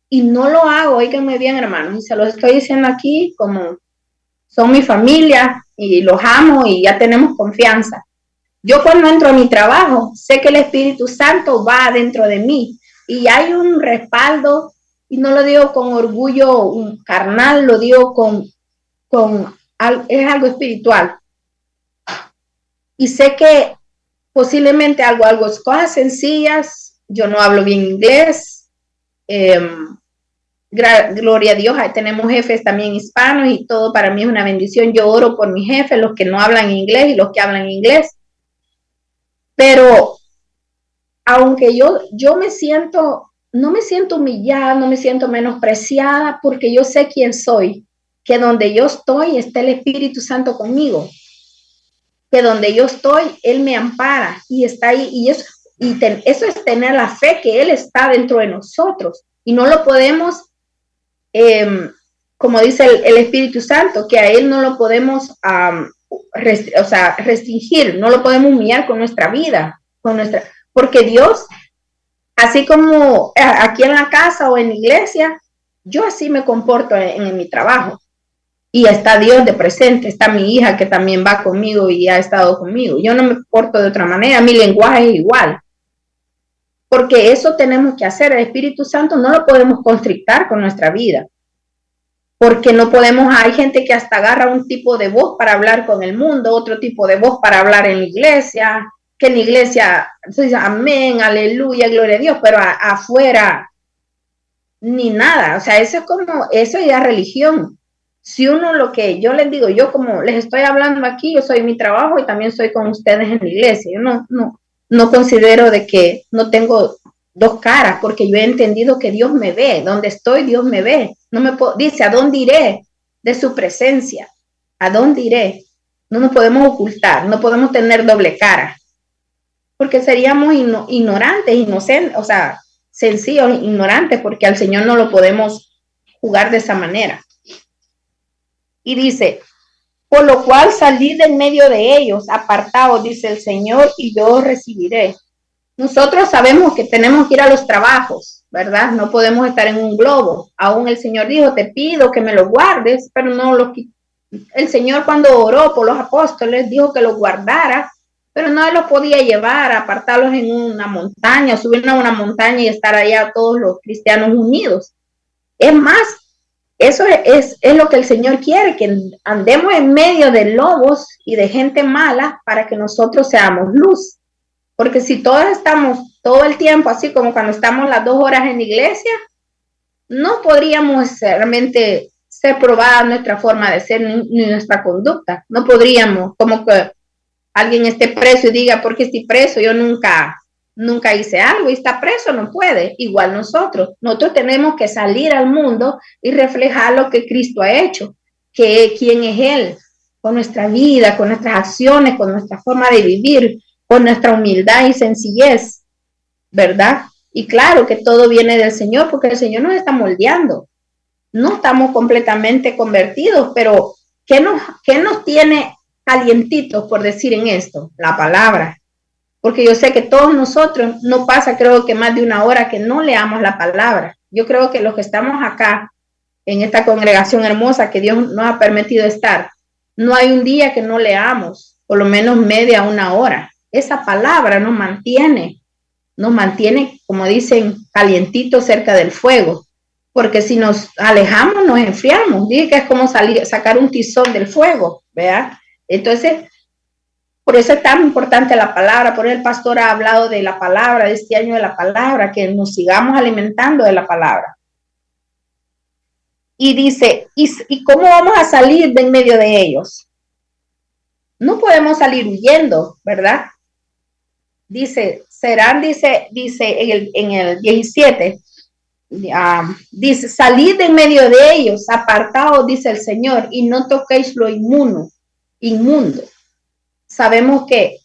y no lo hago, oíganme bien, hermanos, y se los estoy diciendo aquí como son mi familia, y los amo, y ya tenemos confianza. Yo cuando entro a mi trabajo, sé que el Espíritu Santo va dentro de mí, y hay un respaldo, y no lo digo con orgullo carnal, lo digo es algo espiritual. Y sé que posiblemente cosas sencillas, yo no hablo bien inglés, gloria a Dios, tenemos jefes también hispanos, y todo para mí es una bendición. Yo oro por mis jefes, los que no hablan inglés y los que hablan inglés. Pero aunque yo no me siento humillada, no me siento menospreciada, porque yo sé quién soy, que donde yo estoy está el Espíritu Santo conmigo, que donde yo estoy, Él me ampara y está ahí, y eso es tener la fe que Él está dentro de nosotros, y no lo podemos, como dice el Espíritu Santo, que a Él no lo podemos restringir, no lo podemos humillar con nuestra vida, porque Dios, así como aquí en la casa o en la iglesia, yo así me comporto en mi trabajo, y está Dios de presente, está mi hija que también va conmigo y ha estado conmigo. Yo no me porto de otra manera, mi lenguaje es igual, porque eso tenemos que hacer. El Espíritu Santo no lo podemos constrictar con nuestra vida. porque no podemos, hay gente que hasta agarra un tipo de voz para hablar con el mundo, otro tipo de voz para hablar en la iglesia, que en la iglesia se dice amén, aleluya, gloria a Dios, pero afuera ni nada, o sea, eso es como, eso ya es religión. Si uno lo que yo les digo, yo como les estoy hablando aquí, yo soy mi trabajo y también soy con ustedes en la iglesia, yo no considero de que no tengo dos caras, porque yo he entendido que Dios me ve, donde estoy Dios me ve, no me dice, ¿a dónde iré de su presencia? ¿A dónde iré? No nos podemos ocultar, no podemos tener doble cara, porque seríamos ignorantes, inocentes, o sea, sencillos, ignorantes, porque al Señor no lo podemos jugar de esa manera. Y dice, por lo cual salid en medio de ellos, apartaos, dice el Señor, y yo os recibiré. Nosotros sabemos que tenemos que ir a los trabajos, ¿verdad? No podemos estar en un globo. Aún el Señor dijo, te pido que me lo guardes, pero no lo el Señor cuando oró por los apóstoles dijo que los guardara, pero no los podía llevar, apartarlos en una montaña, subir a una montaña y estar allá todos los cristianos unidos. Es más, eso es lo que el Señor quiere, que andemos en medio de lobos y de gente mala para que nosotros seamos luz. Porque si todos estamos todo el tiempo así como cuando estamos las 2 horas en la iglesia, no podríamos realmente ser probada nuestra forma de ser ni nuestra conducta. No podríamos, como que alguien esté preso y diga, porque estoy preso, yo nunca hice algo y está preso, no puede. Igual nosotros tenemos que salir al mundo y reflejar lo que Cristo ha hecho, que quién es Él, con nuestra vida, con nuestras acciones, con nuestra forma de vivir, con nuestra humildad y sencillez, ¿verdad? Y claro que todo viene del Señor, porque el Señor nos está moldeando. No estamos completamente convertidos, pero ¿qué nos tiene calientitos, por decir en esto? La palabra. Porque yo sé que todos nosotros, no pasa creo que más de una hora que no leamos la palabra. Yo creo que los que estamos acá, en esta congregación hermosa que Dios nos ha permitido estar, no hay un día que no leamos, por lo menos media, una hora. Esa palabra nos mantiene, como dicen, calientitos cerca del fuego. Porque si nos alejamos, nos enfriamos. Dije que es como sacar un tizón del fuego, ¿verdad? Entonces, por eso es tan importante la palabra, por eso el pastor ha hablado de la palabra, de este año de la palabra, que nos sigamos alimentando de la palabra. Y dice, ¿y cómo vamos a salir de en medio de ellos? No podemos salir huyendo, ¿verdad? Dice, serán, dice en el 17, dice, salid de en medio de ellos, apartaos, dice el Señor, y no toquéis lo inmundo. Sabemos que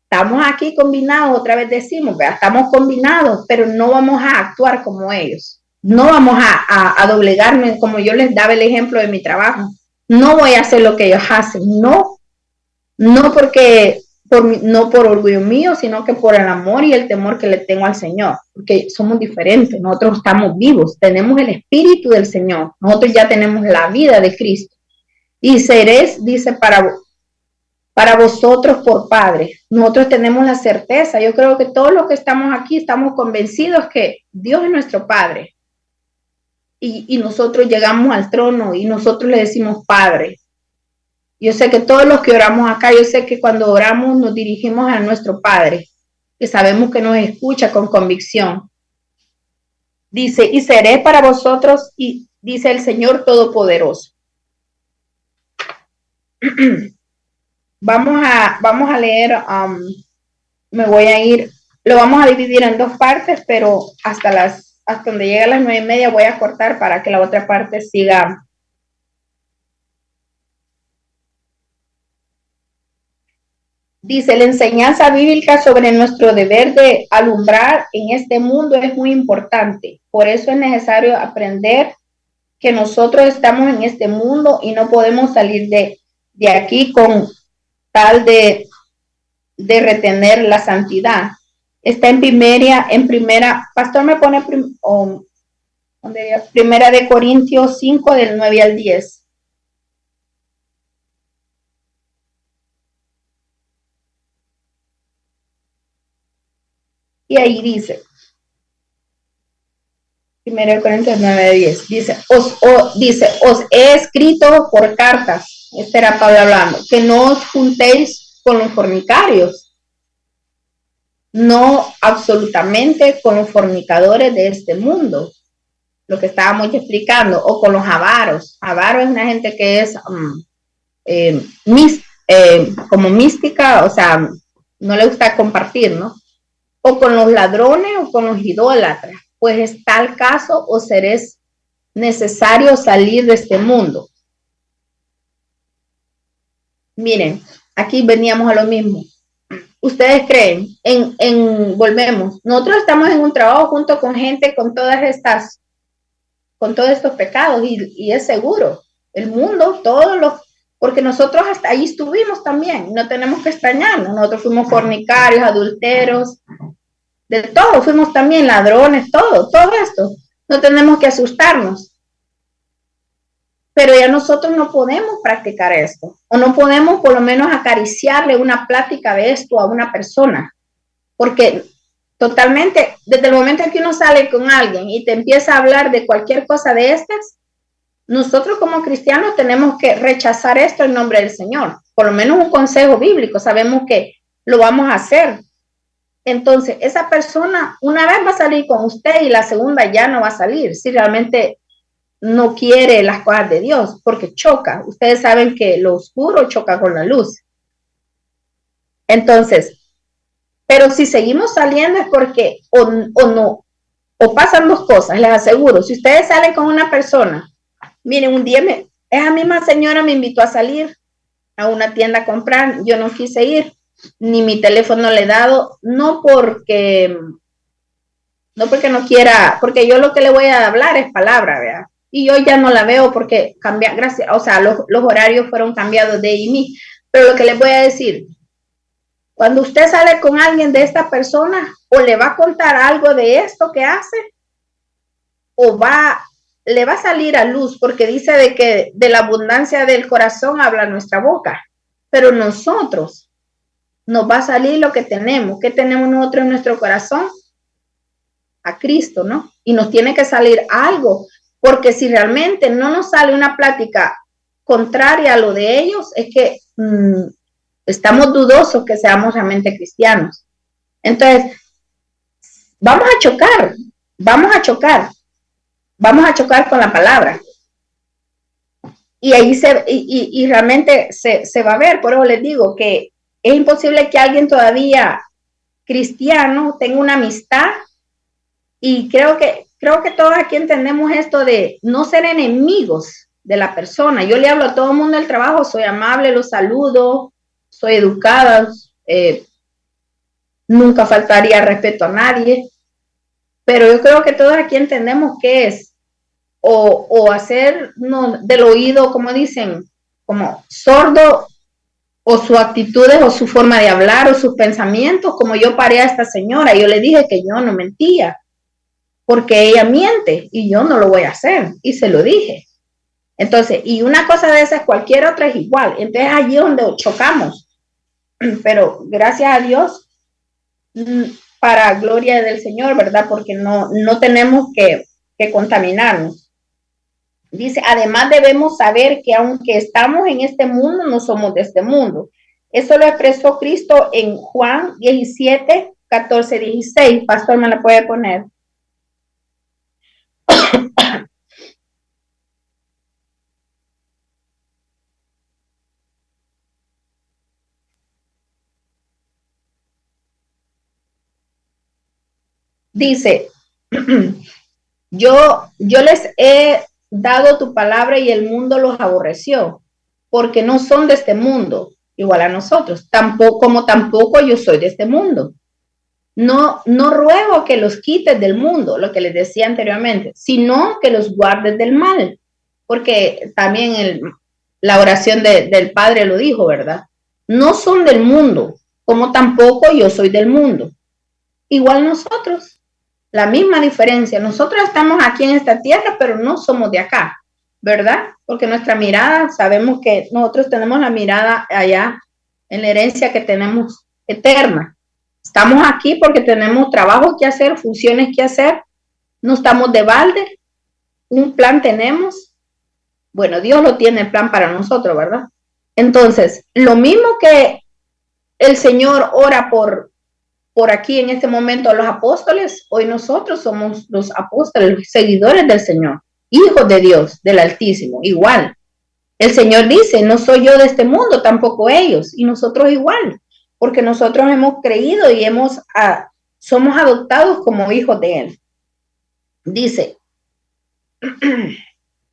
estamos aquí combinados, otra vez decimos, ¿verdad? Estamos combinados, pero no vamos a actuar como ellos. No vamos a doblegarnos, como yo les daba el ejemplo de mi trabajo. No voy a hacer lo que ellos hacen, no porque no por orgullo mío, sino que por el amor y el temor que le tengo al Señor, porque somos diferentes, nosotros estamos vivos, tenemos el Espíritu del Señor, nosotros ya tenemos la vida de Cristo. Y seréis, dice, para vosotros por Padre. Nosotros tenemos la certeza, yo creo que todos los que estamos aquí estamos convencidos que Dios es nuestro Padre. Y nosotros llegamos al trono y nosotros le decimos Padre. Yo sé que todos los que oramos acá, yo sé que cuando oramos nos dirigimos a nuestro Padre, que sabemos que nos escucha con convicción. Dice, y seré para vosotros, y dice el Señor Todopoderoso. Vamos a leer, me voy a ir, lo vamos a dividir en 2 partes, pero hasta donde llegue a las 9:30 voy a cortar para que la otra parte siga. Dice, la enseñanza bíblica sobre nuestro deber de alumbrar en este mundo es muy importante. Por eso es necesario aprender que nosotros estamos en este mundo y no podemos salir de aquí con tal de retener la santidad. Está en primera, pastor me pone primera de Corintios 5 del 9 al 10. Y ahí dice, 1 Corintios 9:10. Dice, os he escrito por cartas, este era Pablo hablando, que no os juntéis con los fornicarios, no absolutamente con los fornicadores de este mundo, lo que estábamos explicando, o con los avaros. Avaro es una gente que es como mística, o sea, no le gusta compartir, ¿no? O con los ladrones o con los idólatras, pues es tal caso o seréis necesario salir de este mundo. Miren, aquí veníamos a lo mismo. Ustedes creen, volvemos, nosotros estamos en un trabajo junto con gente con todos estos pecados y es seguro, el mundo, porque nosotros hasta ahí estuvimos también, no tenemos que extrañarnos, nosotros fuimos fornicarios, adulteros, de todo, fuimos también ladrones, todo esto, no tenemos que asustarnos. Pero ya nosotros no podemos practicar esto, o no podemos por lo menos acariciarle una plática de esto a una persona, porque totalmente, desde el momento en que uno sale con alguien y te empieza a hablar de cualquier cosa de estas, nosotros como cristianos tenemos que rechazar esto en nombre del Señor, por lo menos un consejo bíblico, sabemos que lo vamos a hacer. Entonces, esa persona una vez va a salir con usted y la segunda ya no va a salir, si realmente no quiere las cosas de Dios, porque choca. Ustedes saben que lo oscuro choca con la luz. Entonces, pero si seguimos saliendo es porque o pasan dos cosas, les aseguro. Si ustedes salen con una persona, miren, un día esa misma señora me invitó a salir a una tienda a comprar, yo no quise ir, ni mi teléfono le he dado, no porque no quiera, porque yo lo que le voy a hablar es palabra, ¿verdad? Y yo ya no la veo porque los horarios fueron cambiados de mí. Pero lo que les voy a decir, cuando usted sale con alguien de esta persona, o le va a contar algo de esto que hace, o le va a salir a luz, porque dice de que de la abundancia del corazón habla nuestra boca. Pero nosotros, nos va a salir lo que tenemos. ¿Qué tenemos nosotros en nuestro corazón? A Cristo, ¿no? Y nos tiene que salir algo. Porque si realmente no nos sale una plática contraria a lo de ellos, es que estamos dudosos que seamos realmente cristianos. Entonces, vamos a chocar con la palabra. Y ahí realmente se va a ver. Por eso les digo que es imposible que alguien todavía cristiano tenga una amistad, y creo que todos aquí entendemos esto de no ser enemigos de la persona. Yo le hablo a todo el mundo del trabajo, soy amable, los saludo, soy educada, nunca faltaría respeto a nadie, pero yo creo que todos aquí entendemos qué es, o hacer del oído, como dicen, como sordo, o sus actitudes, o su forma de hablar, o sus pensamientos, como yo paré a esta señora, yo le dije que yo no mentía, porque ella miente y yo no lo voy a hacer, y se lo dije. Entonces, y una cosa de esas, cualquier otra es igual. Entonces allí es donde chocamos, pero gracias a Dios, para gloria del Señor, ¿verdad? Porque no tenemos que contaminarnos. Dice, además debemos saber que aunque estamos en este mundo, no somos de este mundo. Eso lo expresó Cristo en Juan 17, 14, 16. Pastor, ¿me la puede poner? Dice, yo les he dado tu palabra y el mundo los aborreció, porque no son de este mundo, igual a nosotros, tampoco yo soy de este mundo. No ruego que los quites del mundo, lo que les decía anteriormente, sino que los guardes del mal, porque también la oración del Padre lo dijo, ¿verdad? No son del mundo, como tampoco yo soy del mundo. Igual nosotros. La misma diferencia, nosotros estamos aquí en esta tierra, pero no somos de acá, ¿verdad? Porque nuestra mirada, sabemos que nosotros tenemos la mirada allá en la herencia que tenemos eterna. Estamos aquí porque tenemos trabajo que hacer, funciones que hacer, no estamos de balde, un plan tenemos. Bueno, Dios lo tiene el plan para nosotros, ¿verdad? Entonces, lo mismo que el Señor ora por aquí en este momento a los apóstoles, hoy nosotros somos los apóstoles, los seguidores del Señor, hijos de Dios, del Altísimo, igual. El Señor dice, no soy yo de este mundo, tampoco ellos, y nosotros igual, porque nosotros hemos creído y somos adoptados como hijos de Él. Dice,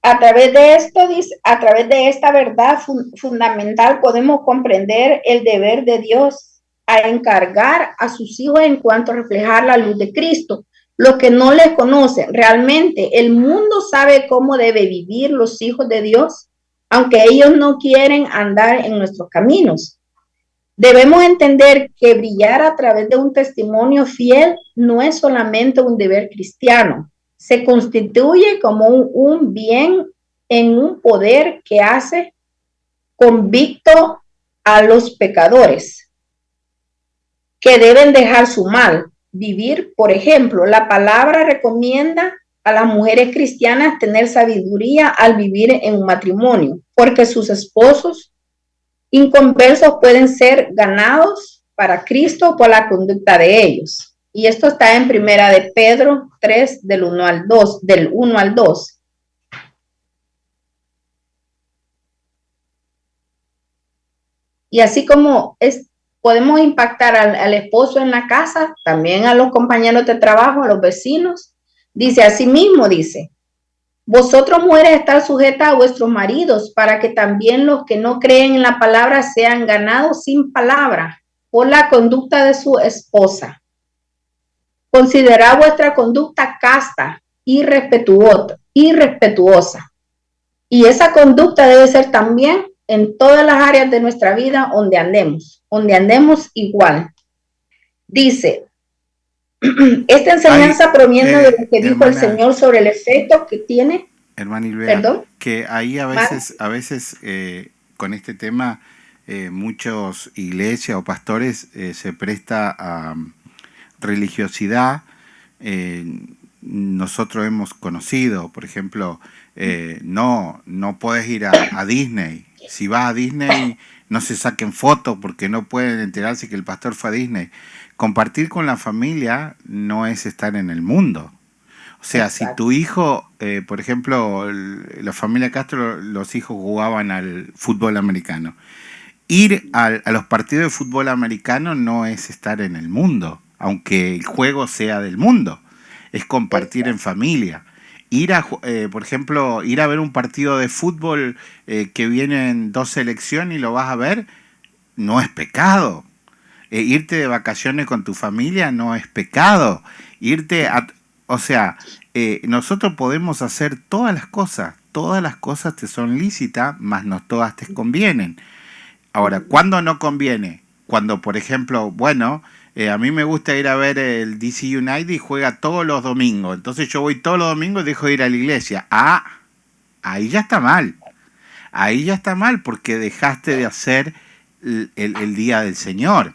a través de esto, dice, a través de esta verdad fundamental podemos comprender el deber de Dios a encargar a sus hijos en cuanto a reflejar la luz de Cristo. Los que no les conocen, realmente el mundo sabe cómo debe vivir los hijos de Dios, aunque ellos no quieren andar en nuestros caminos. Debemos entender que brillar a través de un testimonio fiel no es solamente un deber cristiano, se constituye como un bien en un poder que hace convicto a los pecadores que deben dejar su mal, vivir. Por ejemplo, la palabra recomienda a las mujeres cristianas tener sabiduría al vivir en un matrimonio, porque sus esposos inconversos pueden ser ganados para Cristo por la conducta de ellos. Y esto está en Primera de Pedro 3, del 1 al 2. Y así como podemos impactar al esposo en la casa, también a los compañeros de trabajo, a los vecinos. Dice, así mismo dice, vosotros mujeres estar sujetas a vuestros maridos, para que también los que no creen en la palabra sean ganados sin palabra por la conducta de su esposa. Considerad vuestra conducta casta y respetuosa. Y esa conducta debe ser también en todas las áreas de nuestra vida donde andemos igual. Dice, esta enseñanza proviene de lo que dijo el Señor sobre el efecto que tiene. Hermana Ilvea, que ahí a veces con este tema muchos iglesias o pastores se presta a religiosidad. Nosotros hemos conocido, por ejemplo, no puedes ir a Disney. Si vas a Disney, no se saquen fotos porque no pueden enterarse que el pastor fue a Disney. Compartir con la familia no es estar en el mundo. O sea, exacto. Si tu hijo, por ejemplo, la familia Castro, los hijos jugaban al fútbol americano. Ir a los partidos de fútbol americano no es estar en el mundo, aunque el juego sea del mundo. Es compartir en familia. Por ejemplo, ir a ver un partido de fútbol que vienen dos selecciones y lo vas a ver, no es pecado. Irte de vacaciones con tu familia no es pecado. Nosotros podemos hacer todas las cosas te son lícitas, mas no todas te convienen. Ahora, ¿cuándo no conviene? Cuando, por ejemplo, a mí me gusta ir a ver el DC United y juega todos los domingos. Entonces yo voy todos los domingos y dejo de ir a la iglesia. Ahí ya está mal. Ahí ya está mal porque dejaste de hacer el día del Señor.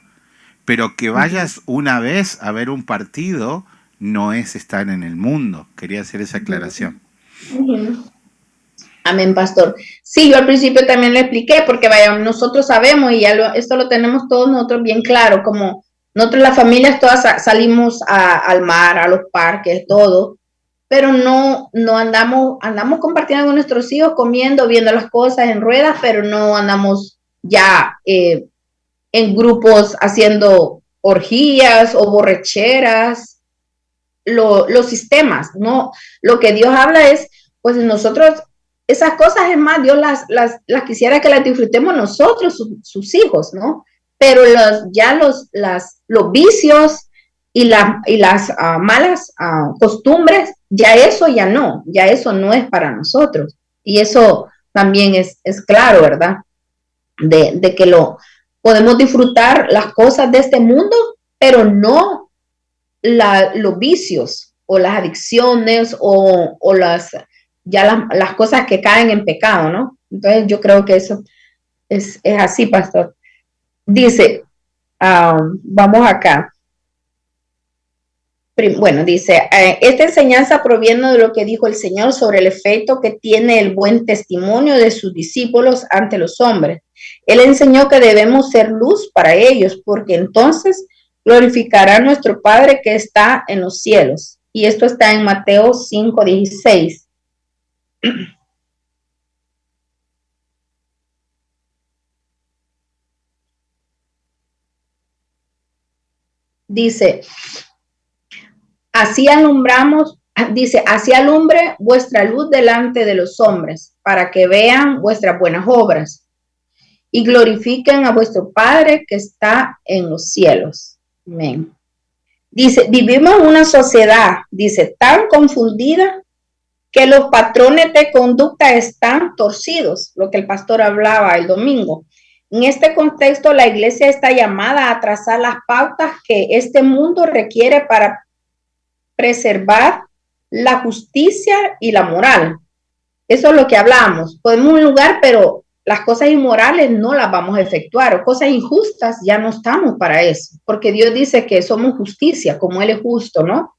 Pero que vayas una vez a ver un partido no es estar en el mundo. Quería hacer esa aclaración. Amén, pastor. Sí, yo al principio también lo expliqué porque nosotros sabemos y esto lo tenemos todos nosotros bien claro, como nosotros las familias todas salimos al mar, a los parques, todo, pero no andamos compartiendo con nuestros hijos, comiendo, viendo las cosas en ruedas, pero no andamos ya en grupos haciendo orgías o borracheras, los sistemas, ¿no? Lo que Dios habla es, pues nosotros, esas cosas, es más, Dios las quisiera que las disfrutemos nosotros, sus hijos, ¿no? Pero los vicios y las malas costumbres, ya eso no es para nosotros. Y eso también es claro, ¿verdad? De que podemos disfrutar las cosas de este mundo, pero no los vicios o las adicciones o las cosas que caen en pecado, ¿no? Entonces yo creo que eso es así, pastor. Dice, vamos acá. Bueno, dice, esta enseñanza proviene de lo que dijo el Señor sobre el efecto que tiene el buen testimonio de sus discípulos ante los hombres. Él enseñó que debemos ser luz para ellos, porque entonces glorificará a nuestro Padre que está en los cielos. Y esto está en Mateo 5:16. Dice, así alumbramos, dice, así alumbre vuestra luz delante de los hombres, para que vean vuestras buenas obras y glorifiquen a vuestro Padre que está en los cielos. Amén. Dice, vivimos en una sociedad, dice, tan confundida que los patrones de conducta están torcidos, lo que el pastor hablaba el domingo. En este contexto, la iglesia está llamada a trazar las pautas que este mundo requiere para preservar la justicia y la moral. Eso es lo que hablamos. Podemos un lugar, pero las cosas inmorales no las vamos a efectuar, o cosas injustas ya no estamos para eso, porque Dios dice que somos justicia, como Él es justo, ¿no?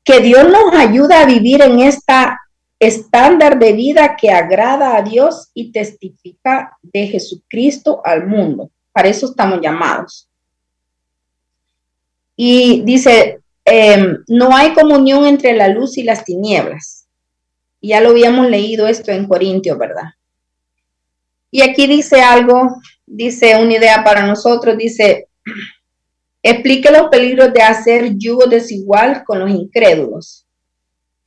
Que Dios nos ayuda a vivir en esta estándar de vida que agrada a Dios y testifica de Jesucristo al mundo. Para eso estamos llamados. Y dice, no hay comunión entre la luz y las tinieblas. Ya lo habíamos leído esto en Corintios, ¿verdad? Y aquí dice algo, dice una idea para nosotros, dice, explique los peligros de hacer yugo desigual con los incrédulos.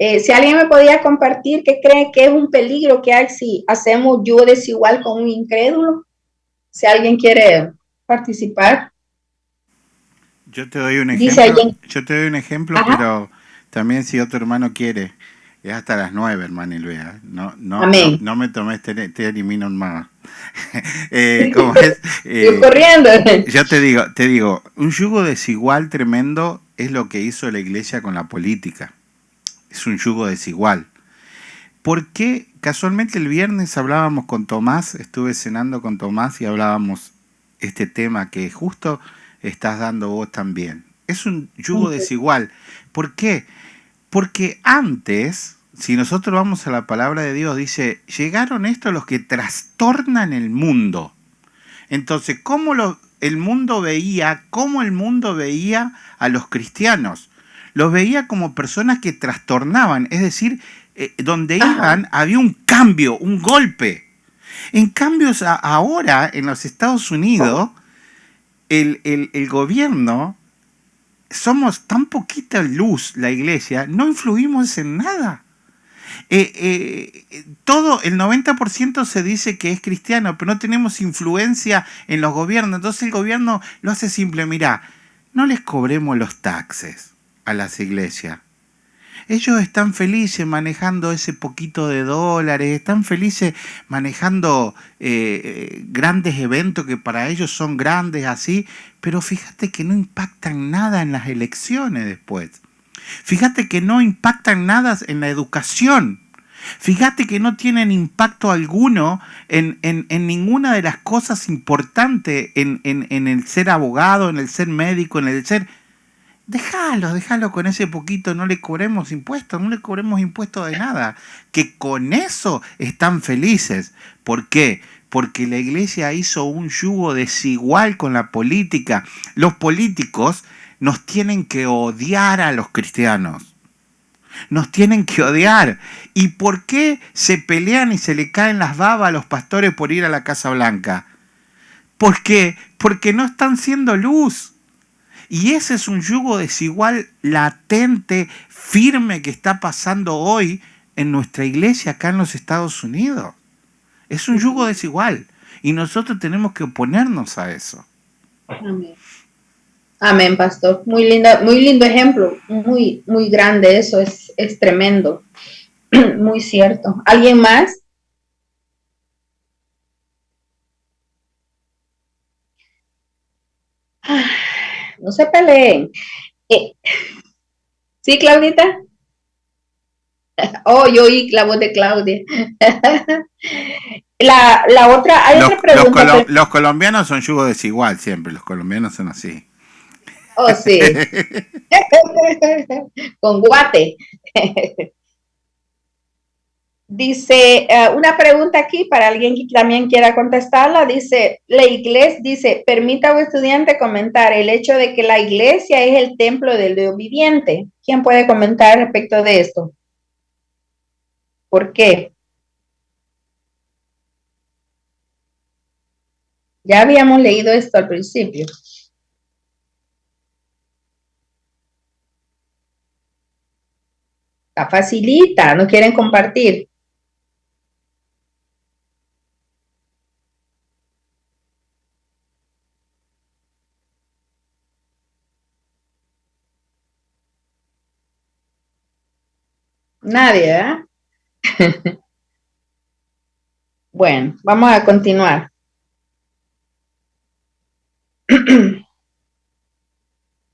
Si alguien me podía compartir qué cree que es un peligro que hay si hacemos yugo desigual con un incrédulo. Si alguien quiere participar. Yo te doy un ejemplo, pero también si otro hermano quiere. Es hasta las 9, hermano Ilvea. No me tomes elimino más. ¿Cómo es? Estoy corriendo. Yo te digo, un yugo desigual tremendo es lo que hizo la iglesia con la política. Es un yugo desigual. ¿Por qué? Casualmente el viernes hablábamos con Tomás, estuve cenando con Tomás y hablábamos este tema que justo estás dando vos también. Es un yugo desigual. ¿Por qué? Porque antes, si nosotros vamos a la palabra de Dios, dice, llegaron estos los que trastornan el mundo. Entonces, ¿cómo el mundo veía a los cristianos? Los veía como personas que trastornaban, es decir, donde iban había un cambio, un golpe. En cambio, ahora en los Estados Unidos, el gobierno, somos tan poquita luz, la iglesia, no influimos en nada. Todo, el 90% se dice que es cristiano, pero no tenemos influencia en los gobiernos. Entonces el gobierno lo hace simple, mira, no les cobremos los taxes a las iglesias. Ellos están felices manejando ese poquito de dólares, están felices manejando grandes eventos que para ellos son grandes así, pero fíjate que no impactan nada en las elecciones después. Fíjate que no impactan nada en la educación. Fíjate que no tienen impacto alguno en ninguna de las cosas importantes, en el ser abogado, en el ser médico, en el ser... Déjalo con ese poquito, no le cobremos impuestos de nada. Que con eso están felices. ¿Por qué? Porque la iglesia hizo un yugo desigual con la política. Los políticos nos tienen que odiar a los cristianos. Nos tienen que odiar. ¿Y por qué se pelean y se le caen las babas a los pastores por ir a la Casa Blanca? ¿Por qué? Porque no están siendo luz. Y ese es un yugo desigual latente, firme, que está pasando hoy en nuestra iglesia acá en los Estados Unidos. Es un yugo desigual. Y nosotros tenemos que oponernos a eso. Amén. Amén, pastor. Muy lindo ejemplo. Muy, muy grande. Eso es tremendo. Muy cierto. ¿Alguien más? No se peleen. ¿Sí, Claudita? Oh, yo oí la voz de Claudia. La otra, hay otra pregunta. Los colombianos son yugo desigual siempre, los colombianos son así. Oh, sí. Con guate. Dice, una pregunta aquí para alguien que también quiera contestarla. Dice, la iglesia, dice, permita a un estudiante comentar el hecho de que la iglesia es el templo del Dios viviente. ¿Quién puede comentar respecto de esto? ¿Por qué? Ya habíamos leído esto al principio. Está facilita, no quieren compartir. Nadie, ¿verdad? Bueno, vamos a continuar.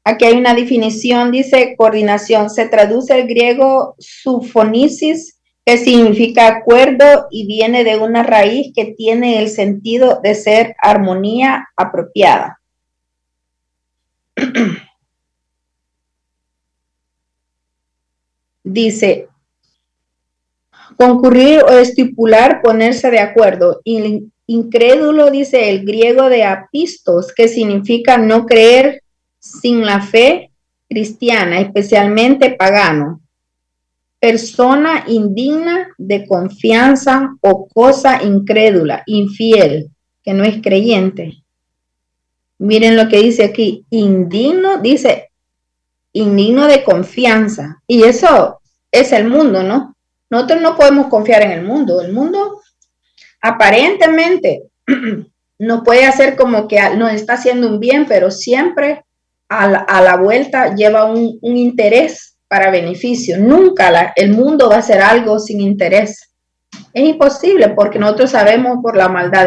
Aquí hay una definición, dice coordinación. Se traduce el griego sufonisis, que significa acuerdo y viene de una raíz que tiene el sentido de ser armonía apropiada. Dice, concurrir o estipular, ponerse de acuerdo. Incrédulo, dice el griego de apistos, que significa no creer sin la fe cristiana, especialmente pagano. Persona indigna de confianza o cosa incrédula, infiel, que no es creyente. Miren lo que dice aquí, indigno, dice indigno de confianza. Y eso es el mundo, ¿no? Nosotros no podemos confiar en el mundo. El mundo aparentemente no puede hacer como que nos está haciendo un bien, pero siempre a la vuelta lleva un interés para beneficio. Nunca el mundo va a hacer algo sin interés. Es imposible porque nosotros sabemos por la maldad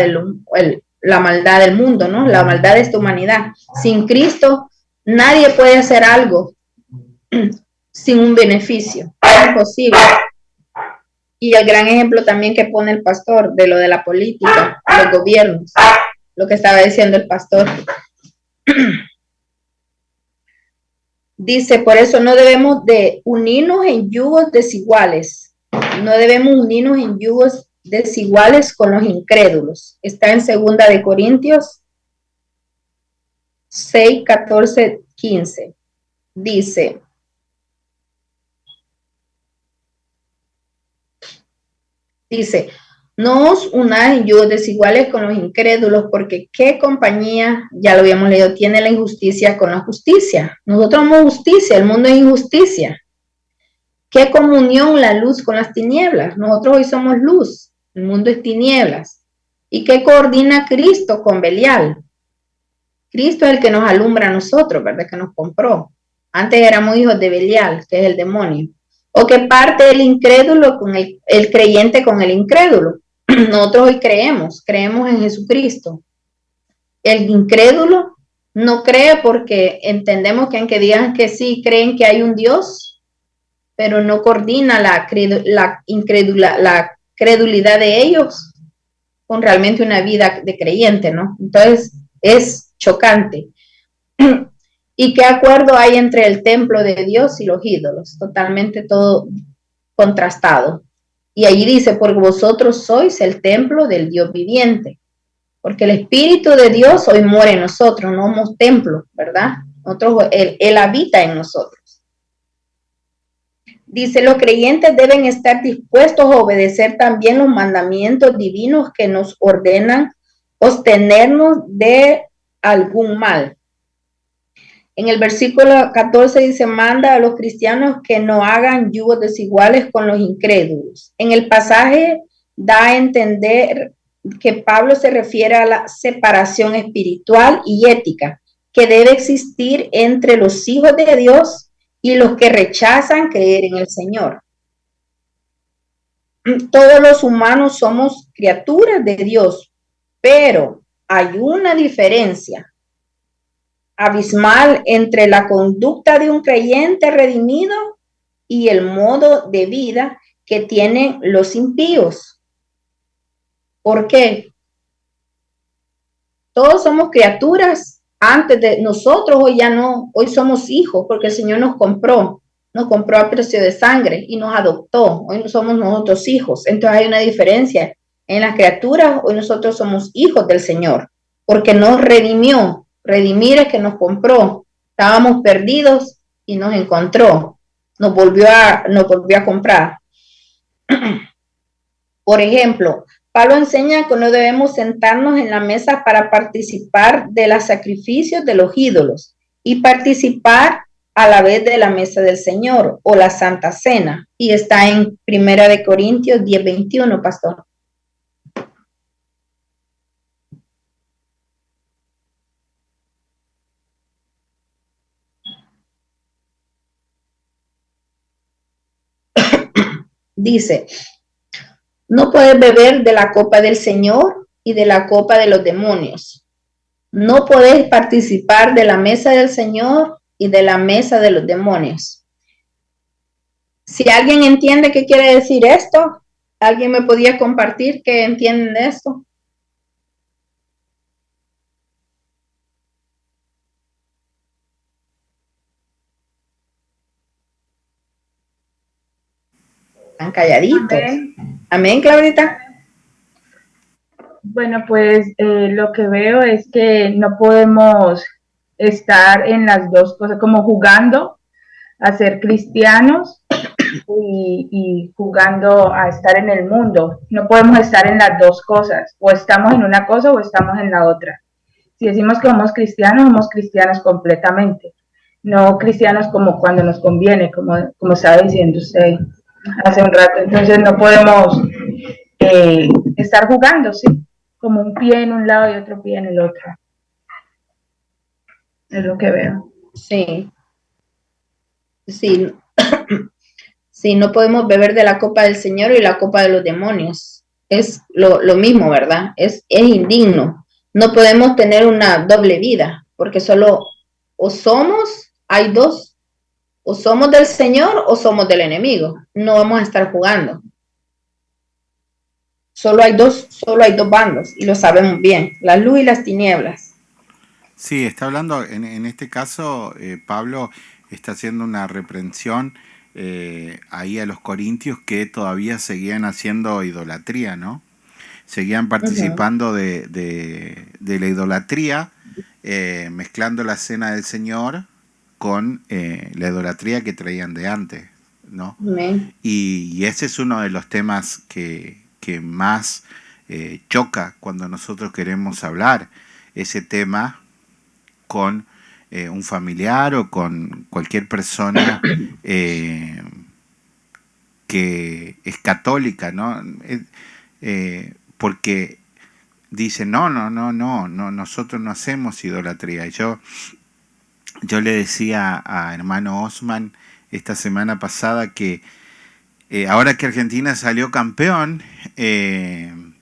la maldad del mundo, ¿no? La maldad de esta humanidad. Sin Cristo, nadie puede hacer algo sin un beneficio. Es imposible. Y el gran ejemplo también que pone el pastor de lo de la política, los gobiernos, lo que estaba diciendo el pastor. Dice, por eso no debemos de unirnos en yugos desiguales. No debemos unirnos en yugos desiguales con los incrédulos. Está en 2 de Corintios 6, 14, 15. Dice, no os unáis en yugos desiguales con los incrédulos, porque qué compañía, ya lo habíamos leído, tiene la injusticia con la justicia. Nosotros somos justicia, el mundo es injusticia. ¿Qué comunión la luz con las tinieblas? Nosotros hoy somos luz, el mundo es tinieblas. ¿Y qué coordina Cristo con Belial? Cristo es el que nos alumbra a nosotros, ¿verdad? Que nos compró. Antes éramos hijos de Belial, que es el demonio. ¿O qué parte el incrédulo con el creyente con el incrédulo? Nosotros hoy creemos en Jesucristo. El incrédulo no cree porque entendemos que aunque digan que sí, creen que hay un Dios, pero no coordina la credulidad de ellos con realmente una vida de creyente, ¿no? Entonces es chocante. ¿Y qué acuerdo hay entre el templo de Dios y los ídolos? Totalmente todo contrastado. Y allí dice, porque vosotros sois el templo del Dios viviente. Porque el Espíritu de Dios hoy mora en nosotros, no somos templo, ¿verdad? Nosotros, él habita en nosotros. Dice, los creyentes deben estar dispuestos a obedecer también los mandamientos divinos que nos ordenan abstenernos de algún mal. En el versículo 14 dice, manda a los cristianos que no hagan yugos desiguales con los incrédulos. En el pasaje da a entender que Pablo se refiere a la separación espiritual y ética que debe existir entre los hijos de Dios y los que rechazan creer en el Señor. Todos los humanos somos criaturas de Dios, pero hay una diferencia abismal entre la conducta de un creyente redimido y el modo de vida que tienen los impíos. ¿Por qué? Todos somos criaturas antes de nosotros, hoy ya no, hoy somos hijos porque el Señor nos compró a precio de sangre y nos adoptó. Hoy no somos nosotros hijos. Entonces hay una diferencia. En las criaturas, hoy nosotros somos hijos del Señor porque nos redimió. Redimir es que nos compró. Estábamos perdidos y nos encontró. Nos volvió a comprar. Por ejemplo, Pablo enseña que no debemos sentarnos en la mesa para participar de los sacrificios de los ídolos y participar a la vez de la mesa del Señor o la Santa Cena. Y está en Primera de Corintios 10:21, pastor. Dice, no puedes beber de la copa del Señor y de la copa de los demonios. No podés participar de la mesa del Señor y de la mesa de los demonios. Si alguien entiende qué quiere decir esto, ¿alguien me podía compartir qué entienden de esto? Están calladitos. Amén. Amén, Claudita. Bueno, pues lo que veo es que no podemos estar en las dos cosas, como jugando a ser cristianos y jugando a estar en el mundo. No podemos estar en las dos cosas, o estamos en una cosa o estamos en la otra. Si decimos que somos cristianos completamente, no cristianos como cuando nos conviene, como estaba diciendo usted hace un rato. Entonces no podemos estar jugando, ¿sí? Como un pie en un lado y otro pie en el otro. Es lo que veo. Sí. Sí. Sí, no podemos beber de la copa del Señor y la copa de los demonios. Es lo mismo, ¿verdad? Es indigno. No podemos tener una doble vida, porque solo o somos, hay dos, o somos del Señor o somos del enemigo. No vamos a estar jugando. Solo hay dos bandos y lo sabemos bien, la luz y las tinieblas. Sí, está hablando, en este caso, Pablo está haciendo una reprensión ahí a los corintios que todavía seguían haciendo idolatría, ¿no? Seguían participando de la idolatría, mezclando la cena del Señor con la idolatría que traían de antes, ¿no? Y ese es uno de los temas que más choca cuando nosotros queremos hablar ese tema con un familiar o con cualquier persona que es católica, ¿no? Porque dicen, no, nosotros no hacemos idolatría. Yo le decía a hermano Osman esta semana pasada que ahora que Argentina salió campeón, el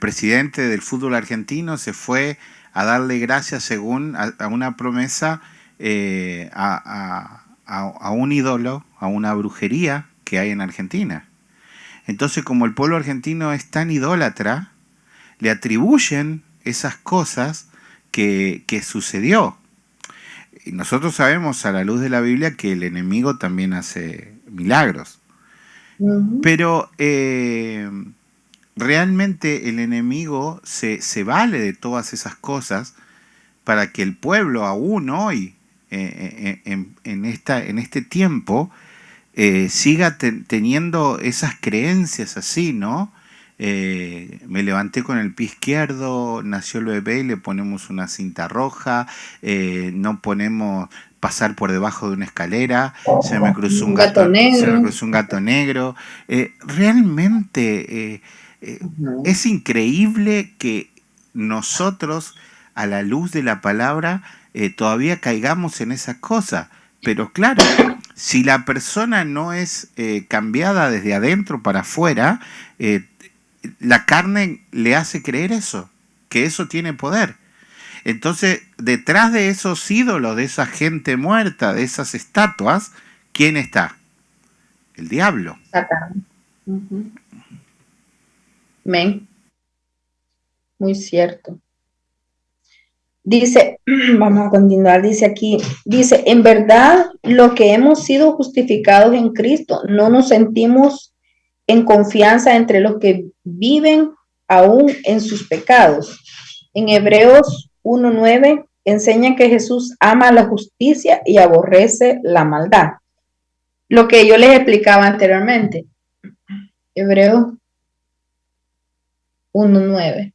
presidente del fútbol argentino se fue a darle gracias según a una promesa a un ídolo, a una brujería que hay en Argentina. Entonces, como el pueblo argentino es tan idólatra, le atribuyen esas cosas que sucedió. Y nosotros sabemos a la luz de la Biblia que el enemigo también hace milagros. Pero realmente el enemigo se vale de todas esas cosas para que el pueblo aún hoy, en este tiempo, siga teniendo esas creencias así, ¿no? Me levanté con el pie izquierdo, nació el bebé y le ponemos una cinta roja, no ponemos pasar por debajo de una escalera, se me cruzó un gato negro. Realmente es increíble que nosotros, a la luz de la palabra, todavía caigamos en esas cosas. Pero claro, si la persona no es cambiada desde adentro para afuera, la carne le hace creer eso, que eso tiene poder. Entonces, detrás de esos ídolos, de esa gente muerta, de esas estatuas, ¿quién está? El diablo. Amén. Muy cierto. Dice, vamos a continuar, dice aquí, dice, en verdad, lo que hemos sido justificados en Cristo, no nos sentimos en confianza entre los que viven aún en sus pecados. En Hebreos 1:9 enseña que Jesús ama la justicia y aborrece la maldad. Lo que yo les explicaba anteriormente. Hebreos 1:9.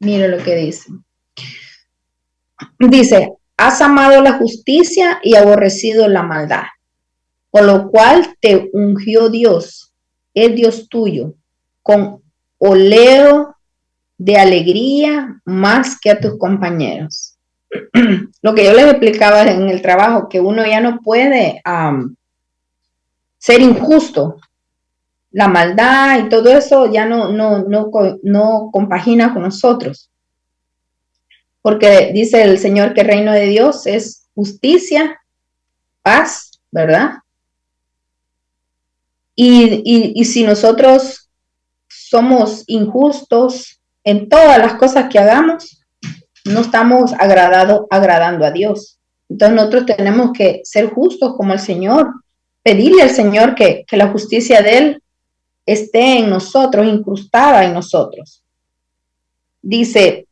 Mire lo que dice. Dice, has amado la justicia y aborrecido la maldad, por lo cual te ungió Dios, el Dios tuyo, con oleo de alegría más que a tus compañeros. Lo que yo les explicaba en el trabajo, que uno ya no puede ser injusto. La maldad y todo eso ya no compagina con nosotros. Porque dice el Señor que el reino de Dios es justicia, paz, ¿verdad? Y si nosotros somos injustos en todas las cosas que hagamos, no estamos agradando a Dios. Entonces nosotros tenemos que ser justos como el Señor, pedirle al Señor que la justicia de Él esté en nosotros, incrustada en nosotros. Dice,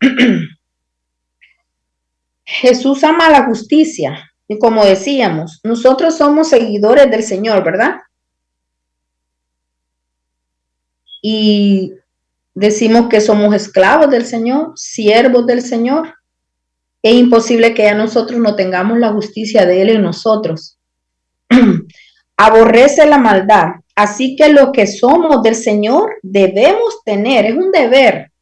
Jesús ama la justicia. Y como decíamos, nosotros somos seguidores del Señor, ¿verdad? Y decimos que somos esclavos del Señor, siervos del Señor. Es imposible que ya nosotros no tengamos la justicia de Él en nosotros. Aborrece la maldad. Así que los que somos del Señor debemos tener, es un deber,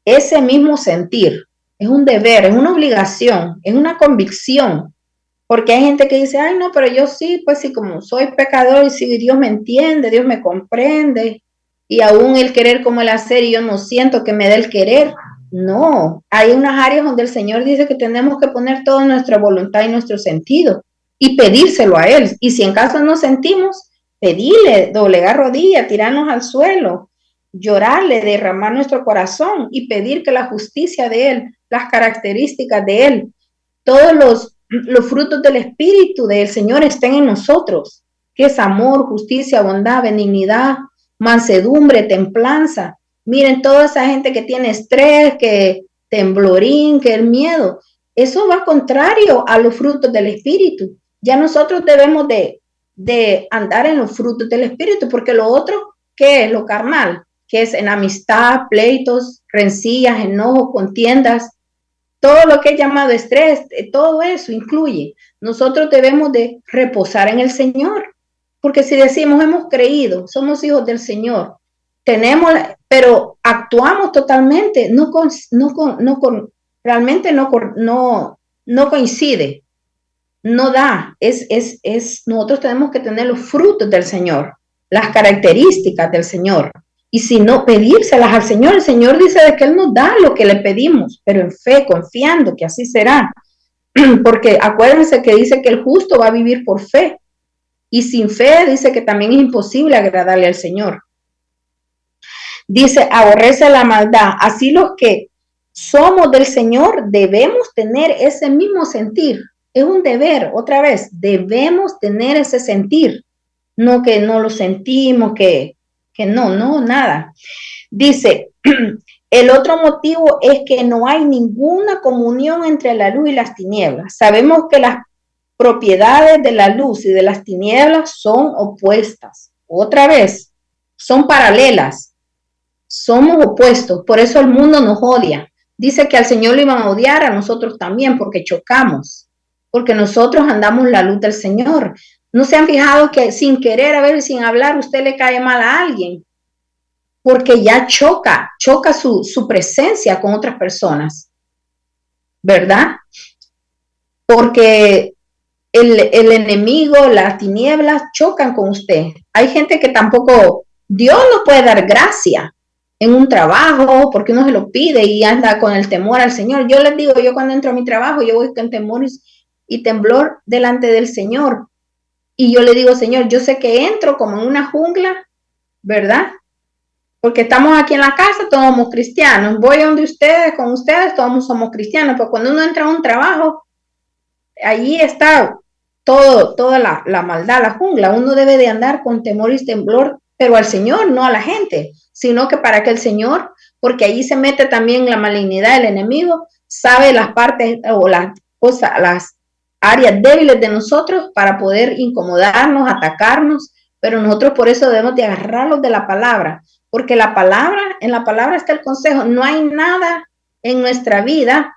ese mismo sentir. Es un deber, es una obligación, es una convicción. Porque hay gente que dice, ay, no, pero yo sí, pues sí, como soy pecador y sí, Dios me entiende, Dios me comprende. Y aún el querer como el hacer, y yo no siento que me dé el querer. No, hay unas áreas donde el Señor dice que tenemos que poner toda nuestra voluntad y nuestro sentido y pedírselo a Él. Y si en caso no sentimos, pedirle, doblegar rodilla, tirarnos al suelo, llorarle, derramar nuestro corazón y pedir que la justicia de Él, las características de Él, todos los frutos del Espíritu del Señor estén en nosotros, que es amor, justicia, bondad, benignidad, mansedumbre, templanza. Miren, toda esa gente que tiene estrés, que temblorín, que el miedo, eso va contrario a los frutos del Espíritu. Ya nosotros debemos de andar en los frutos del Espíritu, porque lo otro, ¿qué es? Lo carnal, que es en amistad, pleitos, rencillas, enojos, contiendas, todo lo que es llamado estrés, todo eso incluye. Nosotros debemos de reposar en el Señor, porque si decimos hemos creído, somos hijos del Señor, tenemos, pero actuamos totalmente, realmente no coincide, no da, nosotros tenemos que tener los frutos del Señor, las características del Señor. Y si no, pedírselas al Señor. El Señor dice de que Él nos da lo que le pedimos, pero en fe, confiando que así será. Porque acuérdense que dice que el justo va a vivir por fe. Y sin fe dice que también es imposible agradarle al Señor. Dice, aborrece la maldad. Así los que somos del Señor debemos tener ese mismo sentir. Es un deber, otra vez, debemos tener ese sentir. No que no lo sentimos, que no, nada. Dice, el otro motivo es que no hay ninguna comunión entre la luz y las tinieblas. Sabemos que las propiedades de la luz y de las tinieblas son opuestas. Otra vez, son paralelas. Somos opuestos, por eso el mundo nos odia. Dice que al Señor lo iban a odiar, a nosotros también, porque chocamos, porque nosotros andamos la luz del Señor. ¿No se han fijado que sin querer, a ver, sin hablar, usted le cae mal a alguien? Porque ya choca su presencia con otras personas, ¿verdad? Porque el enemigo, las tinieblas chocan con usted. Hay gente que tampoco, Dios no puede dar gracia en un trabajo porque uno se lo pide y anda con el temor al Señor. Yo les digo, yo cuando entro a mi trabajo, yo voy con temor y temblor delante del Señor. Y yo le digo, Señor, yo sé que entro como en una jungla, ¿verdad? porque estamos aquí en la casa, todos somos cristianos. Voy donde ustedes, con ustedes, todos somos cristianos, pero cuando uno entra a un trabajo, allí está toda la maldad, la jungla. Uno debe de andar con temor y temblor, pero al Señor, no a la gente, sino que para que el Señor, porque allí se mete también la malignidad del enemigo, sabe las partes o las cosas, las áreas débiles de nosotros para poder incomodarnos, atacarnos, pero nosotros por eso debemos de agarrarlos de la palabra, porque la palabra, en la palabra está el consejo. No hay nada en nuestra vida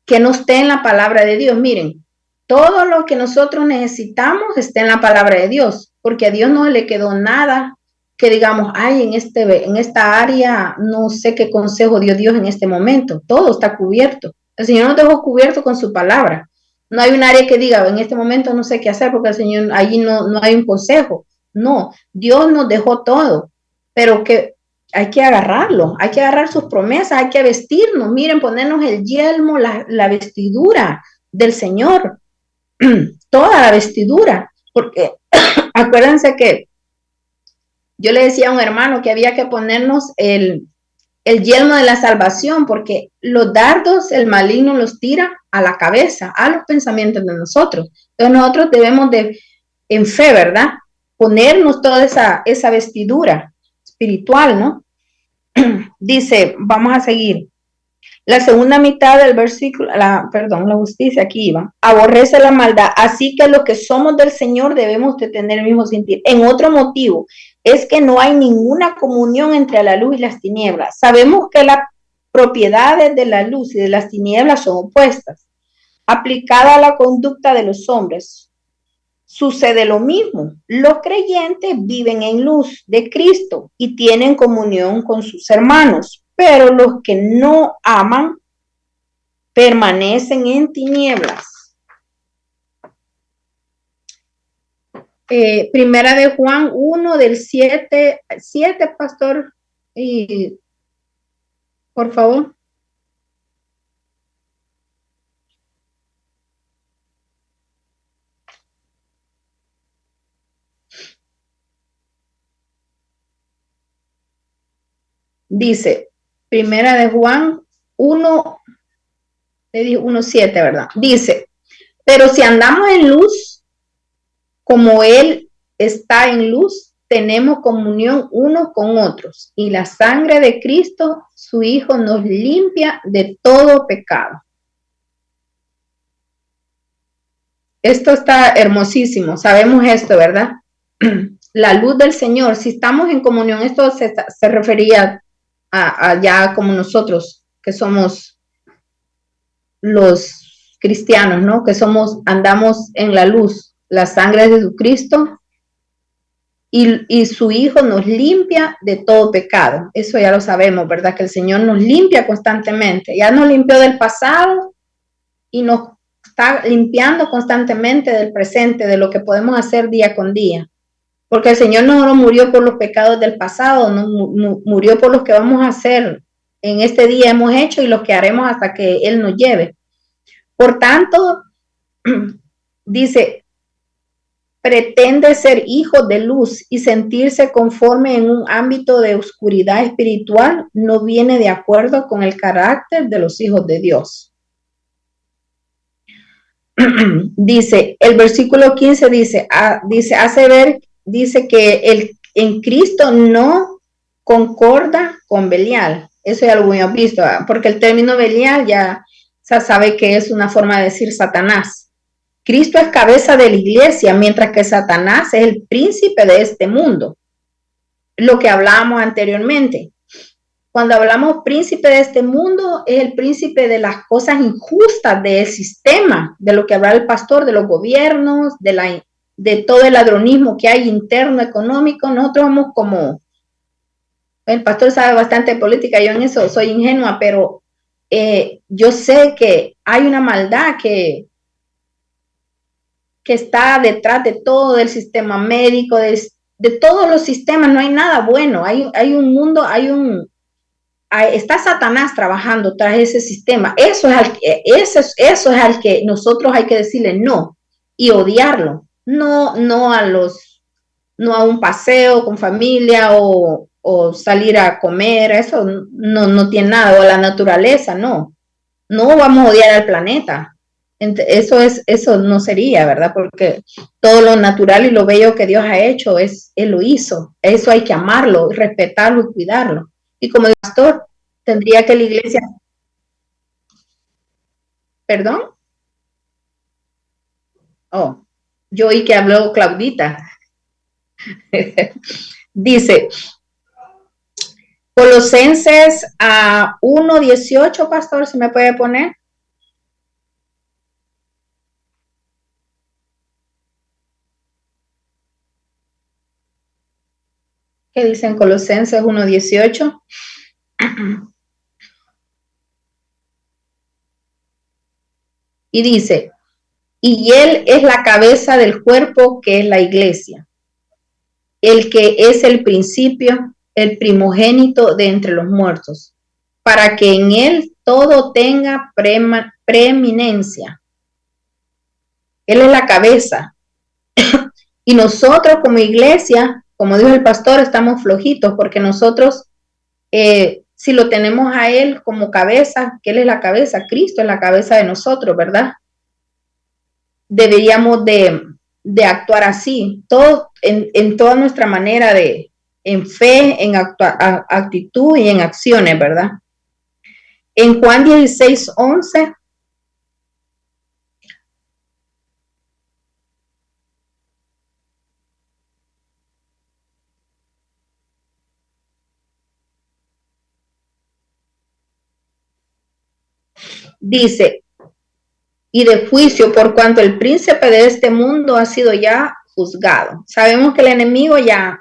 que no esté en la palabra de Dios. Miren, todo lo que nosotros necesitamos está en la palabra de Dios, porque a Dios no le quedó nada que digamos, ay, en esta área no sé qué consejo dio Dios en este momento. Todo está cubierto. El Señor nos dejó cubierto con su palabra. No hay un área que diga, en este momento no sé qué hacer porque el Señor, allí no hay un consejo. No, Dios nos dejó todo, pero que hay que agarrarlo, hay que agarrar sus promesas, hay que vestirnos, miren, ponernos el yelmo, la vestidura del Señor, toda la vestidura, porque acuérdense que yo le decía a un hermano que había que ponernos el yelmo de la salvación, porque los dardos el maligno los tira a la cabeza, a los pensamientos de nosotros. Entonces nosotros debemos de, en fe, ¿verdad? Ponernos toda esa vestidura espiritual, ¿no? Dice, vamos a seguir. La segunda mitad del versículo, la justicia, aquí iba. Aborrece la maldad, así que los que somos del Señor debemos de tener el mismo sentir. En otro motivo, es que no hay ninguna comunión entre la luz y las tinieblas. Sabemos que las propiedades de la luz y de las tinieblas son opuestas. Aplicada a la conducta de los hombres, sucede lo mismo. Los creyentes viven en luz de Cristo y tienen comunión con sus hermanos, pero los que no aman permanecen en tinieblas. Primera de Juan 1 del 7, pastor, y por favor. Dice, Primera de Juan 1:7, ¿verdad? Dice, pero si andamos en luz, como Él está en luz, tenemos comunión unos con otros, y la sangre de Cristo, su Hijo, nos limpia de todo pecado. Esto está hermosísimo, sabemos esto, ¿verdad? La luz del Señor, si estamos en comunión, esto se refería a ya como nosotros, que somos los cristianos, ¿no? Que andamos en la luz, la sangre de Jesucristo y su Hijo nos limpia de todo pecado. Eso ya lo sabemos, ¿verdad? Que el Señor nos limpia constantemente. Ya nos limpió del pasado y nos está limpiando constantemente del presente, de lo que podemos hacer día con día. Porque el Señor no murió por los pecados del pasado, no murió por los que vamos a hacer en este día hemos hecho y los que haremos hasta que Él nos lleve. Por tanto, dice, pretende ser hijo de luz y sentirse conforme en un ámbito de oscuridad espiritual no viene de acuerdo con el carácter de los hijos de Dios. Dice, el versículo 15 dice que en Cristo no concorda con Belial. Eso ya lo hemos visto, porque el término Belial ya se sabe que es una forma de decir Satanás. Cristo es cabeza de la iglesia, mientras que Satanás es el príncipe de este mundo. Lo que hablábamos anteriormente. Cuando hablamos príncipe de este mundo, es el príncipe de las cosas injustas del sistema, de lo que habla el pastor, de los gobiernos, de todo el ladronismo que hay interno económico. Nosotros somos como, el pastor sabe bastante de política, yo en eso soy ingenua, pero yo sé que hay una maldad que está detrás de todo el sistema médico, de todos los sistemas. No hay nada bueno, hay un mundo, está Satanás trabajando tras ese sistema. Eso es al que nosotros hay que decirle no y odiarlo. No a un paseo con familia o o salir a comer, eso no tiene nada, o la naturaleza, no vamos a odiar al planeta. Eso no sería, ¿verdad? Porque todo lo natural y lo bello que Dios ha hecho, Él lo hizo. Eso hay que amarlo, respetarlo y cuidarlo. Y como pastor, tendría que la iglesia... ¿Perdón? Oh, yo oí que habló Claudita. Dice, Colosenses a 1:18, pastor, ¿se me puede poner? ¿Qué dicen Colosenses 1:18? Y dice, y Él es la cabeza del cuerpo que es la iglesia, el que es el principio, el primogénito de entre los muertos, para que en Él todo tenga preeminencia. Él es la cabeza. Y nosotros como iglesia, como dijo el pastor, estamos flojitos porque nosotros, si lo tenemos a Él como cabeza, que Él es la cabeza, Cristo es la cabeza de nosotros, ¿verdad? Deberíamos de actuar así, todo en toda nuestra manera en fe, en actitud y en acciones, ¿verdad? En Juan 16:11 dice, y de juicio por cuanto el príncipe de este mundo ha sido ya juzgado. Sabemos que el enemigo ya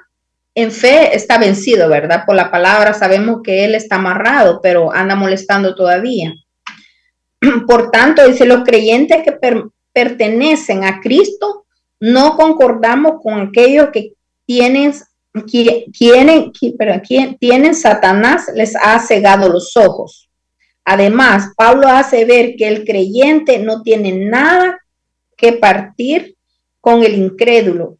en fe está vencido, ¿verdad? Por la palabra sabemos que él está amarrado, pero anda molestando todavía. Por tanto, dice, los creyentes que pertenecen a Cristo no concordamos con aquellos que tienen Satanás les ha cegado los ojos. Además, Pablo hace ver que el creyente no tiene nada que partir con el incrédulo.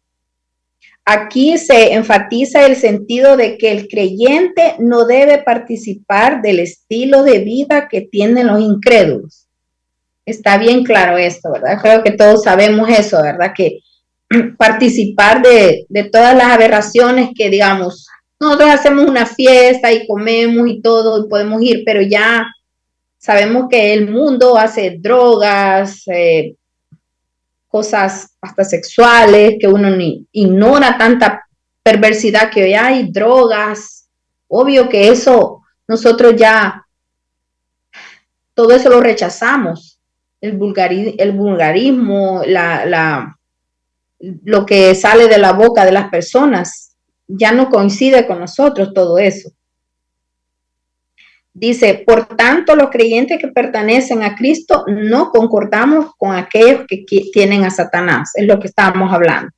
Aquí se enfatiza el sentido de que el creyente no debe participar del estilo de vida que tienen los incrédulos. Está bien claro esto, ¿verdad? Creo que todos sabemos eso, ¿verdad? Que participar de todas las aberraciones que, digamos, nosotros hacemos una fiesta y comemos y todo y podemos ir, pero ya sabemos que el mundo hace drogas, cosas hasta sexuales, que uno ignora tanta perversidad que hoy hay, drogas. Obvio que eso nosotros ya, todo eso lo rechazamos. El vulgarismo, lo que sale de la boca de las personas, ya no coincide con nosotros todo eso. Dice, por tanto, los creyentes que pertenecen a Cristo no concordamos con aquellos que tienen a Satanás. Es lo que estábamos hablando.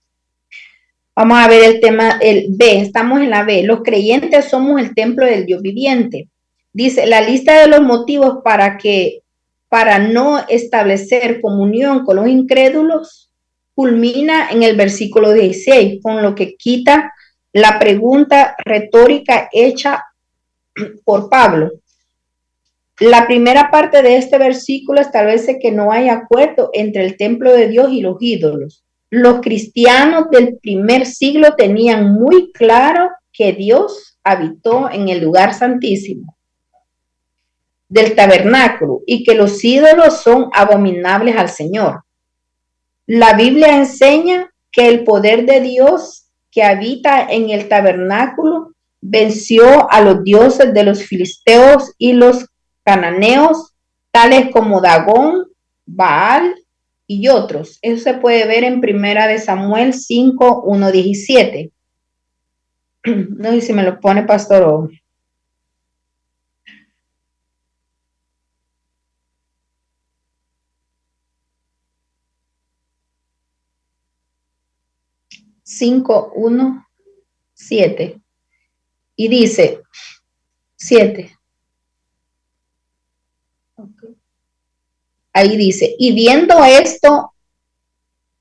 Vamos a ver el tema, el B. Estamos en la B. Los creyentes somos el templo del Dios viviente. Dice, la lista de los motivos para no establecer comunión con los incrédulos culmina en el versículo 16, con lo que quita la pregunta retórica hecha por Pablo. La primera parte de este versículo establece que no hay acuerdo entre el templo de Dios y los ídolos. Los cristianos del primer siglo tenían muy claro que Dios habitó en el lugar santísimo del tabernáculo y que los ídolos son abominables al Señor. La Biblia enseña que el poder de Dios que habita en el tabernáculo venció a los dioses de los filisteos y los cananeos, tales como Dagón, Baal y otros. Eso se puede ver en 1 Samuel 5, 1-17. No sé si me lo pone pastor. 5:1-7 y dice 7. Okay. Ahí dice, y viendo esto,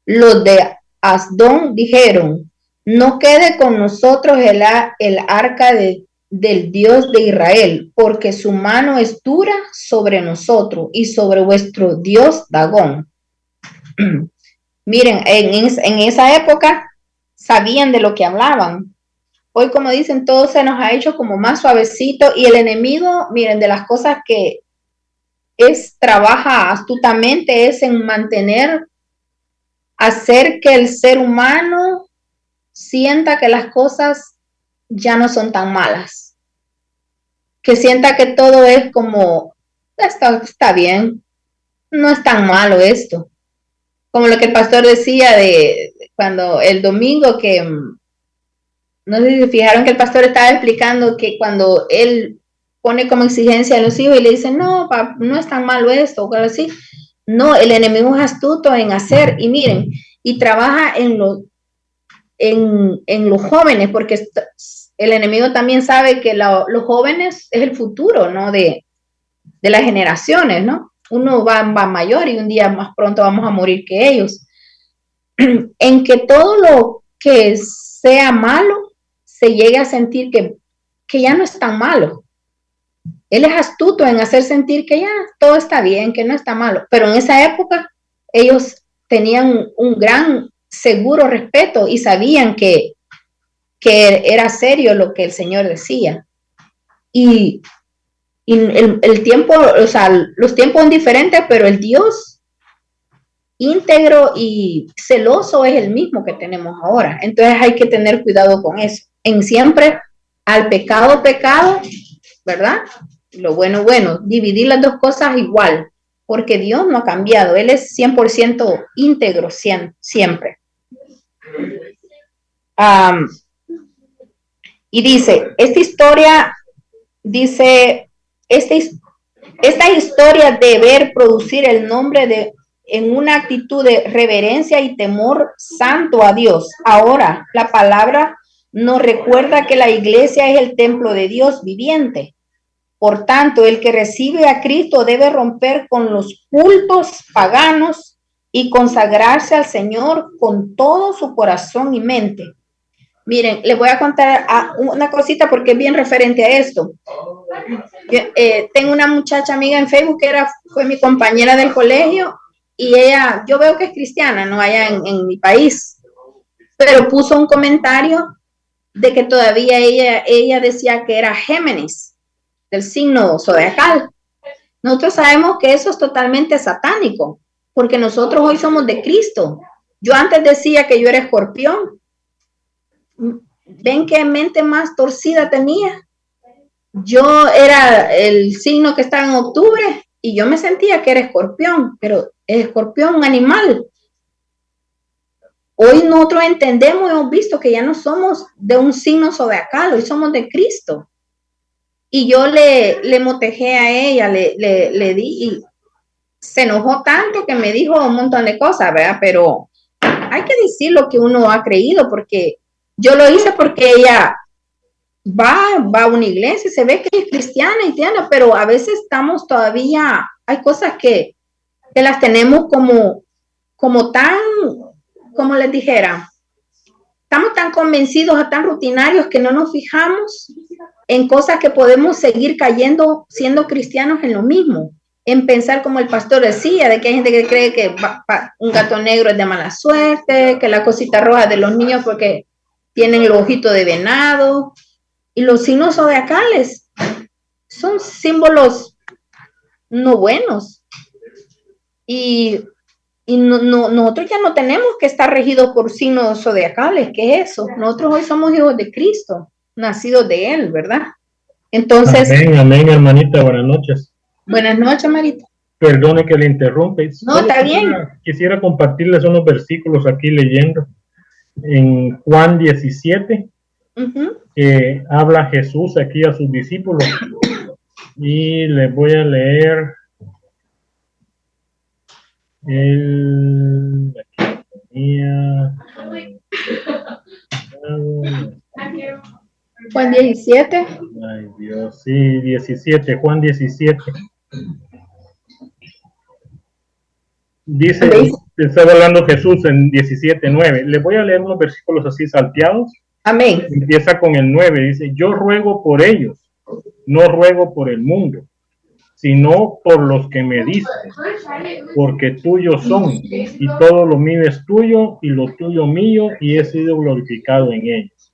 los de Asdón dijeron, no quede con nosotros el arca del Dios de Israel, porque su mano es dura sobre nosotros y sobre vuestro Dios Dagón. Miren, en esa época sabían de lo que hablaban. Hoy, como dicen, todo se nos ha hecho como más suavecito y el enemigo, miren, de las cosas que trabaja astutamente es en hacer que el ser humano sienta que las cosas ya no son tan malas, que sienta que todo es como, está bien, no es tan malo esto. Como lo que el pastor decía de cuando el domingo que, no sé si se fijaron que el pastor estaba explicando que cuando él pone como exigencia a los hijos y le dice, no, no es tan malo esto, o algo así. No, el enemigo es astuto en hacer, y miren, y trabaja en los jóvenes, porque el enemigo también sabe que los jóvenes es el futuro, ¿no? De las generaciones, ¿no? Uno va mayor y un día más pronto vamos a morir que ellos. En que todo lo que sea malo se llegue a sentir que ya no es tan malo. Él es astuto en hacer sentir que ya todo está bien, que no está malo. Pero en esa época ellos tenían un gran seguro respeto y sabían que era serio lo que el Señor decía. Y el tiempo, o sea, los tiempos son diferentes, pero el Dios íntegro y celoso es el mismo que tenemos ahora. Entonces hay que tener cuidado con eso. En siempre al pecado, pecado, ¿verdad? Lo bueno, bueno, dividir las dos cosas igual, porque Dios no ha cambiado. Él es 100% íntegro siempre. Y dice, esta historia debe producir el nombre en una actitud de reverencia y temor santo a Dios. Ahora, la palabra nos recuerda que la iglesia es el templo de Dios viviente. Por tanto, el que recibe a Cristo debe romper con los cultos paganos y consagrarse al Señor con todo su corazón y mente. Miren, les voy a contar una cosita porque es bien referente a esto. Yo, tengo una muchacha amiga en Facebook que fue mi compañera del colegio y ella, yo veo que es cristiana, no allá en mi país, pero puso un comentario de que todavía ella decía que era Géminis, del signo zodiacal. Nosotros sabemos que eso es totalmente satánico, porque nosotros hoy somos de Cristo. Yo antes decía que yo era Escorpión. ¿Ven qué mente más torcida tenía? Yo era el signo que estaba en octubre y yo me sentía que era Escorpión, pero es Escorpión un animal. Hoy nosotros entendemos, hemos visto que ya no somos de un signo zodiacal, hoy somos de Cristo. Y yo le motejé a ella, le di, y se enojó tanto que me dijo un montón de cosas, ¿verdad? Pero hay que decir lo que uno ha creído, porque yo lo hice porque ella va a una iglesia, se ve que es cristiana y tiene, pero a veces estamos todavía, hay cosas que las tenemos como tan, como les dijera, estamos tan convencidos, tan rutinarios que no nos fijamos en cosas que podemos seguir cayendo siendo cristianos en lo mismo, en pensar como el pastor decía, de que hay gente que cree que un gato negro es de mala suerte, que la cosita roja de los niños porque tienen el ojito de venado, y los signos zodiacales son símbolos no buenos, y nosotros ya no tenemos que estar regidos por signos zodiacales. ¿Qué es eso? Nosotros hoy somos hijos de Cristo, nacidos de Él, ¿verdad? Entonces... Amén, hermanita, buenas noches. Buenas noches, Marita. Perdone que le interrumpe. No, está bien. Quisiera compartirles unos versículos aquí leyendo. En Juan 17, que habla Jesús aquí a sus discípulos. Y les voy a leer Juan 17. Ay, Dios, sí, 17, Juan 17. Dice, Está hablando Jesús en 17:9. Les voy a leer unos versículos así salteados. Amén. Empieza con el 9. Dice, yo ruego por ellos, no ruego por el mundo, sino por los que me diste, porque tuyos son, y todo lo mío es tuyo, y lo tuyo mío, y he sido glorificado en ellos.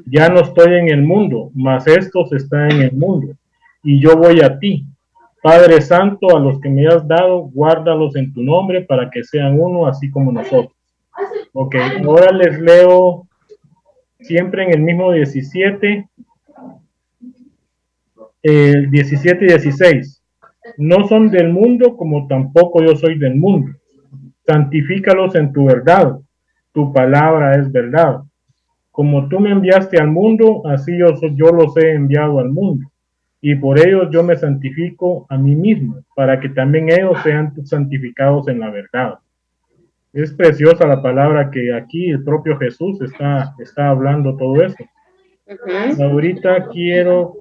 Ya no estoy en el mundo, mas estos están en el mundo, y yo voy a ti. Padre Santo, a los que me has dado, guárdalos en tu nombre para que sean uno, así como nosotros. Ok, ahora les leo siempre en el mismo 17, 17 y 16. No son del mundo, como tampoco yo soy del mundo. Santifícalos en tu verdad. Tu palabra es verdad. Como tú me enviaste al mundo, así yo los he enviado al mundo. Y por ellos yo me santifico a mí mismo, para que también ellos sean santificados en la verdad. Es preciosa la palabra que aquí el propio Jesús está hablando todo eso. Ahorita quiero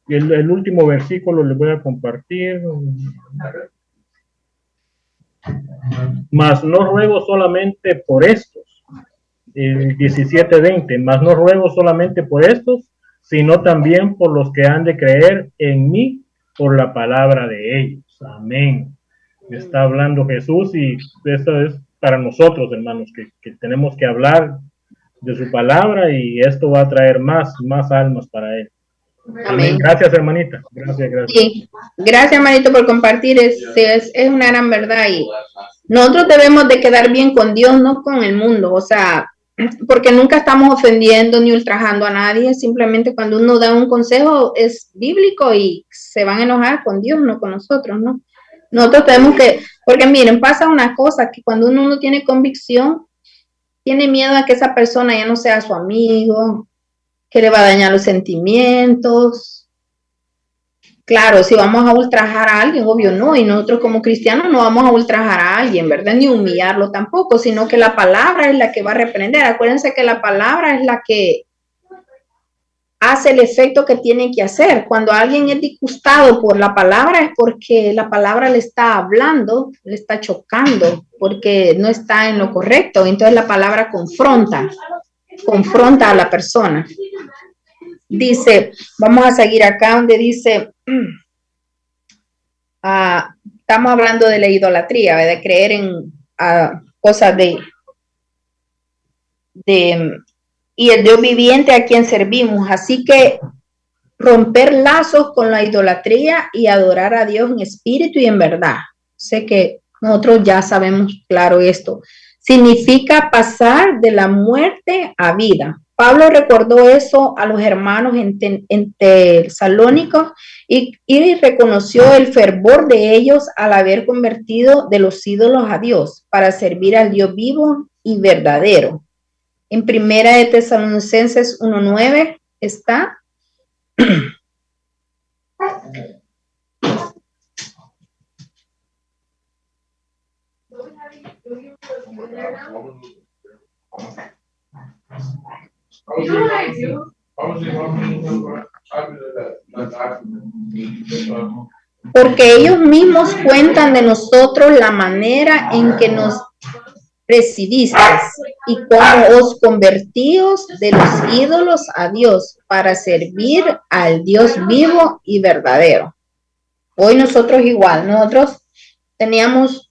el último versículo, les voy a compartir. Mas no ruego solamente por estos, el 17:20, mas no ruego solamente por estos, sino también por los que han de creer en mí por la palabra de ellos. Amén. Está hablando Jesús, y esto es para nosotros, hermanos, que tenemos que hablar de su palabra, y esto va a traer más almas para él. Amén. Gracias, hermanita. Gracias. Sí. Gracias, hermanito, por compartir. Es una gran verdad, y nosotros debemos de quedar bien con Dios, no con el mundo. O sea, porque nunca estamos ofendiendo ni ultrajando a nadie. Simplemente cuando uno da un consejo es bíblico y se van a enojar con Dios, no con nosotros, ¿no? Nosotros tenemos que, porque miren, pasa una cosa, que cuando uno no tiene convicción, tiene miedo a que esa persona ya no sea su amigo, que le va a dañar los sentimientos. Claro, si vamos a ultrajar a alguien, obvio no, y nosotros como cristianos no vamos a ultrajar a alguien, ¿verdad? Ni humillarlo tampoco, sino que la palabra es la que va a reprender. Acuérdense que la palabra es la que hace el efecto que tiene que hacer. Cuando alguien es disgustado por la palabra es porque la palabra le está hablando, le está chocando, porque no está en lo correcto. Entonces la palabra confronta a la persona. Dice, vamos a seguir acá donde dice, estamos hablando de la idolatría, de creer en cosas y el Dios viviente a quien servimos. Así que romper lazos con la idolatría y adorar a Dios en espíritu y en verdad. Sé que nosotros ya sabemos claro esto. Significa pasar de la muerte a vida. Pablo recordó eso a los hermanos en Tesalónicos y reconoció el fervor de ellos al haber convertido de los ídolos a Dios para servir al Dios vivo y verdadero. En Primera de Tesalonicenses 1:9 está. Porque ellos mismos cuentan de nosotros la manera en que nos recibisteis y cómo os convertíos de los ídolos a Dios para servir al Dios vivo y verdadero. Hoy nosotros igual, nosotros teníamos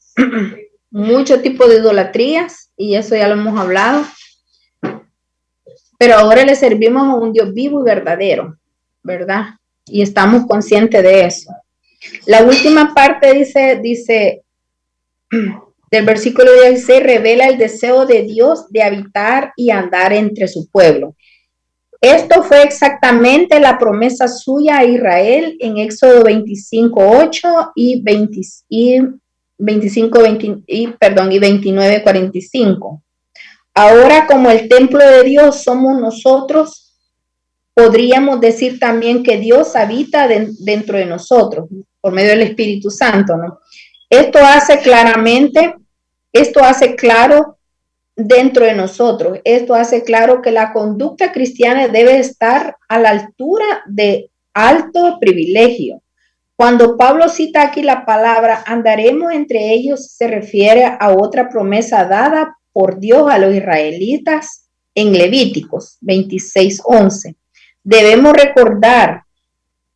mucho tipo de idolatrías y eso ya lo hemos hablado, pero ahora le servimos a un Dios vivo y verdadero, ¿verdad? Y estamos conscientes de eso. La última parte dice del versículo 16, revela el deseo de Dios de habitar y andar entre su pueblo. Esto fue exactamente la promesa suya a Israel en Éxodo 25:8 y 29:45. Ahora, como el templo de Dios somos nosotros, podríamos decir también que Dios habita dentro de nosotros por medio del Espíritu Santo, ¿no? Esto hace claro dentro de nosotros. Esto hace claro que la conducta cristiana debe estar a la altura de alto privilegio. Cuando Pablo cita aquí la palabra andaremos entre ellos, se refiere a otra promesa dada por Dios a los israelitas en Levíticos 26:11. Debemos recordar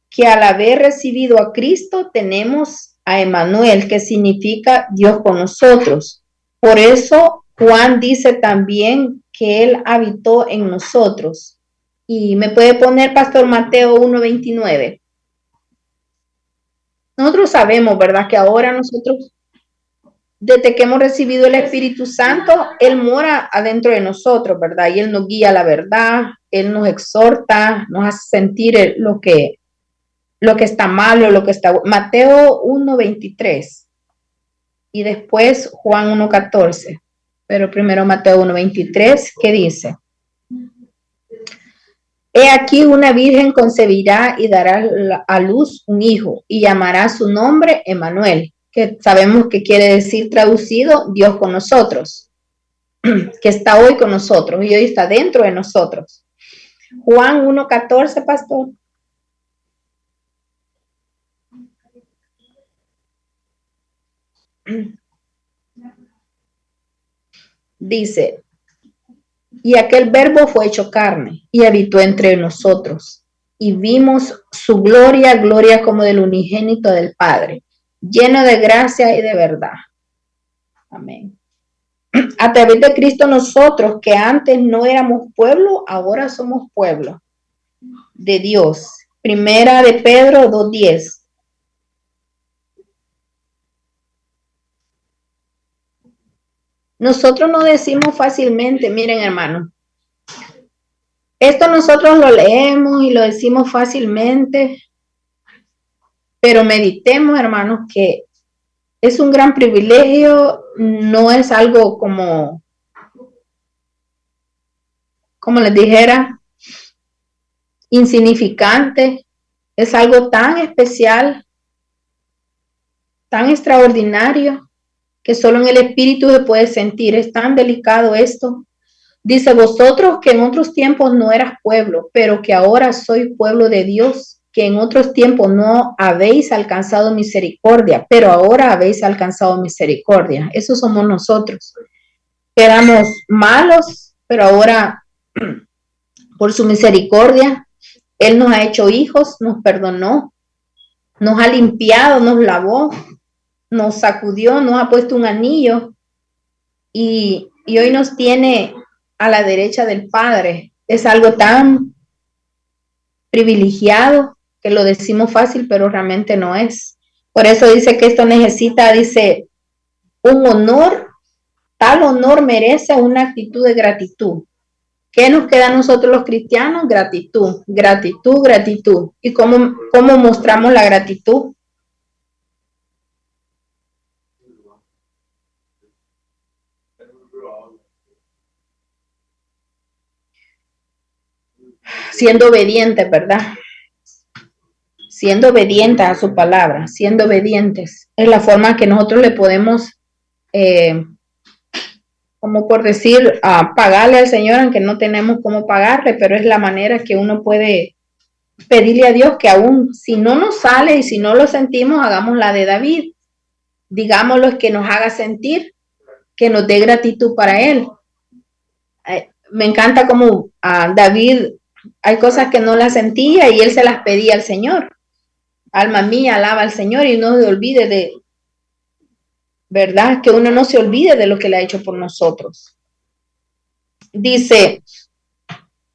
que al haber recibido a Cristo tenemos a Emmanuel, que significa Dios con nosotros. Por eso Juan dice también que Él habitó en nosotros. Y me puede poner, Pastor, Mateo 1:29. Nosotros sabemos, ¿verdad? Que ahora nosotros, desde que hemos recibido el Espíritu Santo, Él mora adentro de nosotros, ¿verdad? Y Él nos guía a la verdad, Él nos exhorta, nos hace sentir lo que está malo, lo que está... Mateo 1:23 y después Juan 1:14. Pero primero Mateo 1:23, ¿qué dice? He aquí una virgen concebirá y dará a luz un hijo y llamará su nombre Emmanuel, que sabemos que quiere decir traducido Dios con nosotros, que está hoy con nosotros y hoy está dentro de nosotros. Juan 1:14, pastor. Dice, y aquel verbo fue hecho carne y habitó entre nosotros y vimos su gloria, gloria como del unigénito del Padre, lleno de gracia y de verdad. Amén. A través de Cristo nosotros, que antes no éramos pueblo, ahora somos pueblo de Dios. Primera de Pedro 2:10. Nosotros no decimos fácilmente, miren hermano, esto nosotros lo leemos y lo decimos fácilmente, pero meditemos, hermanos, que es un gran privilegio, no es algo como les dijera, insignificante, es algo tan especial, tan extraordinario, que solo en el Espíritu se puede sentir, es tan delicado esto. Dice, vosotros que en otros tiempos no eras pueblo, pero que ahora sois pueblo de Dios, que en otros tiempos no habéis alcanzado misericordia, pero ahora habéis alcanzado misericordia. Eso somos nosotros. Éramos malos, pero ahora, por su misericordia, Él nos ha hecho hijos, nos perdonó, nos ha limpiado, nos lavó, nos sacudió, nos ha puesto un anillo y hoy nos tiene a la derecha del Padre. Es algo tan privilegiado que lo decimos fácil, pero realmente no es. Por eso dice que esto necesita, dice, un honor, tal honor merece una actitud de gratitud. ¿Qué nos queda a nosotros los cristianos? Gratitud, gratitud, gratitud. ¿Y cómo mostramos la gratitud? Siendo obedientes, ¿verdad? Siendo obedientes a su palabra, siendo obedientes. Es la forma que nosotros le podemos, como por decir, pagarle al Señor, aunque no tenemos cómo pagarle, pero es la manera que uno puede pedirle a Dios que aún si no nos sale y si no lo sentimos, hagamos la de David. Digámoslo, que nos haga sentir, que nos dé gratitud para Él. Me encanta como David, hay cosas que no las sentía y él se las pedía al Señor. Alma mía, alaba al Señor y no se olvide de, ¿verdad? Que uno no se olvide de lo que le ha hecho por nosotros. Dice,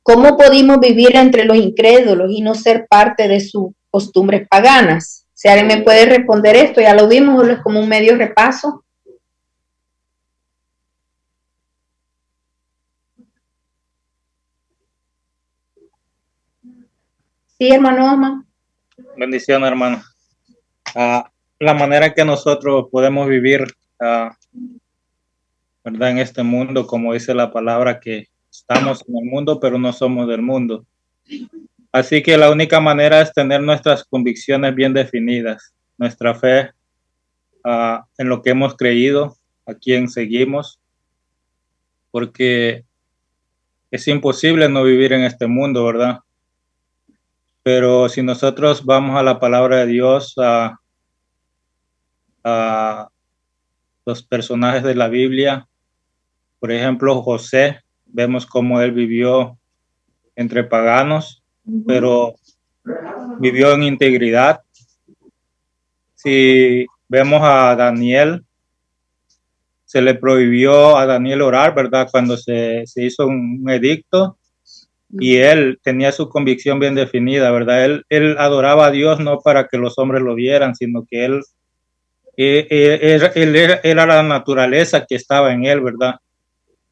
¿cómo pudimos vivir entre los incrédulos y no ser parte de sus costumbres paganas? Si alguien me puede responder esto, ya lo vimos, es como un medio repaso. Sí, hermano Oma. Bendición, hermano. La manera en que nosotros podemos vivir, ¿verdad? En este mundo, como dice la palabra, que estamos en el mundo, pero no somos del mundo. Así que la única manera es tener nuestras convicciones bien definidas, nuestra fe en lo que hemos creído, a quién seguimos, porque es imposible no vivir en este mundo, ¿verdad? Pero si nosotros vamos a la palabra de Dios, a los personajes de la Biblia, por ejemplo, José, vemos cómo él vivió entre paganos, pero vivió en integridad. Si vemos a Daniel, se le prohibió a Daniel orar, ¿verdad? Cuando se hizo un edicto, y él tenía su convicción bien definida, ¿verdad? Él adoraba a Dios no para que los hombres lo vieran, sino que él era la naturaleza que estaba en él, ¿verdad?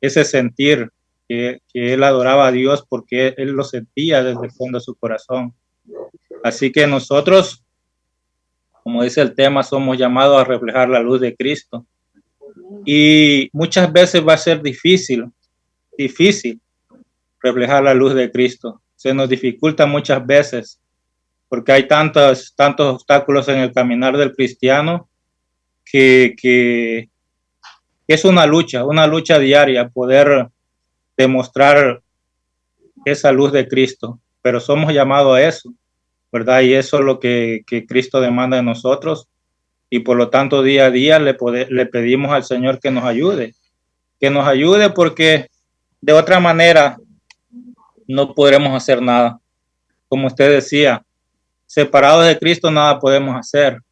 Ese sentir que él adoraba a Dios porque él lo sentía desde el fondo de su corazón. Así que nosotros, como dice el tema, somos llamados a reflejar la luz de Cristo. Y muchas veces va a ser difícil reflejar la luz de Cristo. Se nos dificulta muchas veces porque hay tantos obstáculos en el caminar del cristiano que es una lucha diaria poder demostrar esa luz de Cristo, pero somos llamados a eso, ¿verdad? Y eso es lo que Cristo demanda de nosotros, y por lo tanto día a día le pedimos al Señor que nos ayude porque de otra manera no podremos hacer nada. Como usted decía, separados de Cristo nada podemos hacer,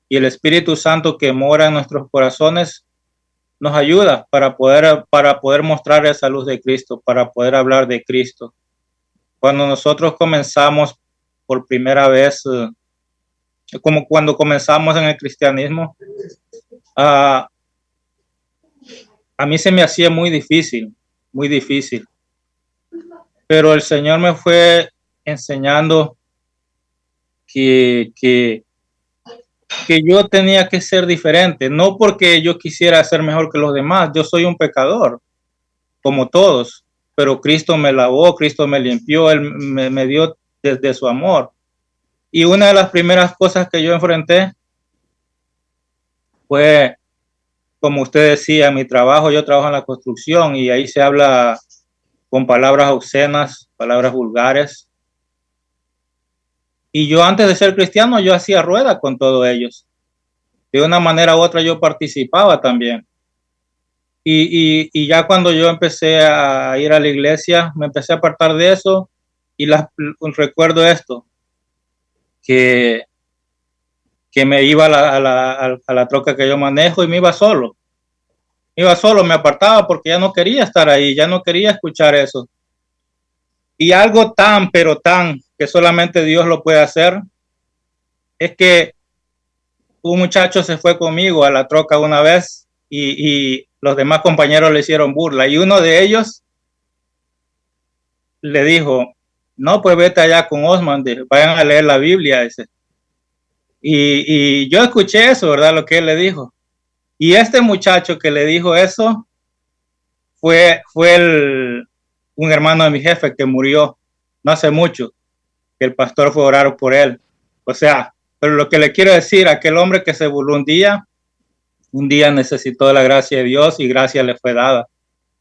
y el Espíritu Santo que mora en nuestros corazones nos ayuda para poder mostrar esa luz de Cristo, para poder hablar de Cristo. Cuando nosotros comenzamos por primera vez, como cuando comenzamos en el cristianismo, a mí se me hacía muy difícil, pero el Señor me fue enseñando que yo tenía que ser diferente, no porque yo quisiera ser mejor que los demás. Yo soy un pecador, como todos, pero Cristo me lavó, Cristo me limpió, Él me dio desde su amor. Y una de las primeras cosas que yo enfrenté fue, como usted decía, mi trabajo. Yo trabajo en la construcción y ahí se habla con palabras obscenas, palabras vulgares. Y yo, antes de ser cristiano, yo hacía rueda con todos ellos. De una manera u otra yo participaba también. Y ya cuando yo empecé a ir a la iglesia, me empecé a apartar de eso, y recuerdo esto, que me iba a la troca que yo manejo y me iba solo, me apartaba porque ya no quería estar ahí, ya no quería escuchar eso. Y algo pero tan que solamente Dios lo puede hacer, es que un muchacho se fue conmigo a la troca una vez, y los demás compañeros le hicieron burla, y uno de ellos le dijo: no, pues vete allá con Osman, vayan a leer la Biblia. Y yo escuché eso, ¿verdad? Lo que él le dijo. Y este muchacho que le dijo eso fue un hermano de mi jefe que murió no hace mucho, que el pastor fue a orar por él. O sea, pero lo que le quiero decir, aquel hombre que se burló un día necesitó de la gracia de Dios, y gracia le fue dada,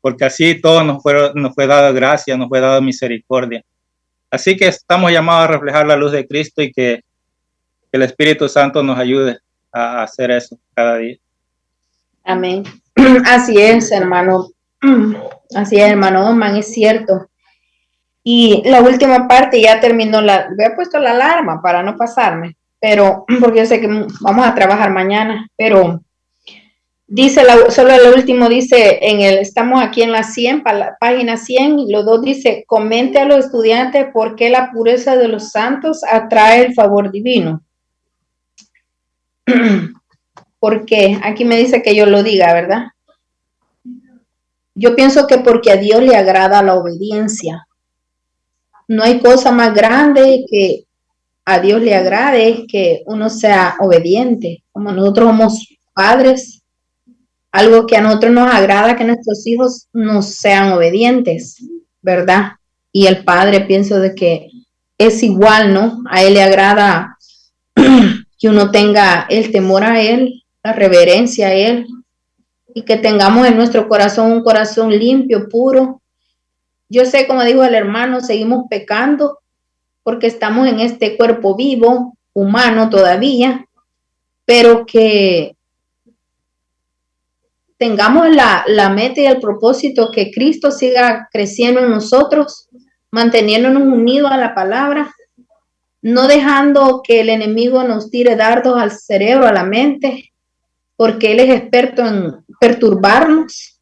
porque así todo nos fue dada gracia, nos fue dada misericordia. Así que estamos llamados a reflejar la luz de Cristo, y que el Espíritu Santo nos ayude a hacer eso cada día. Amén. Así es, hermano. Así es, hermano Oman, es cierto. Y la última parte ya terminó, había puesto la alarma para no pasarme, pero porque yo sé que vamos a trabajar mañana, pero dice, solo el último dice, estamos aquí en la 100, página 100, y los dos dice: comente a los estudiantes por qué la pureza de los santos atrae el favor divino. Porque aquí me dice que yo lo diga, ¿verdad? Yo pienso que porque a Dios le agrada la obediencia. No hay cosa más grande que a Dios le agrade que uno sea obediente. Como nosotros somos padres, algo que a nosotros nos agrada que nuestros hijos nos sean obedientes, ¿verdad? Y el padre, pienso de que es igual, ¿no? A él le agrada que uno tenga el temor a él, la reverencia a él, y que tengamos en nuestro corazón un corazón limpio, puro. Yo sé, como dijo el hermano, seguimos pecando, porque estamos en este cuerpo vivo, humano todavía, pero que tengamos la meta y el propósito que Cristo siga creciendo en nosotros, manteniéndonos unidos a la palabra, no dejando que el enemigo nos tire dardos al cerebro, a la mente, porque él es experto en perturbarnos,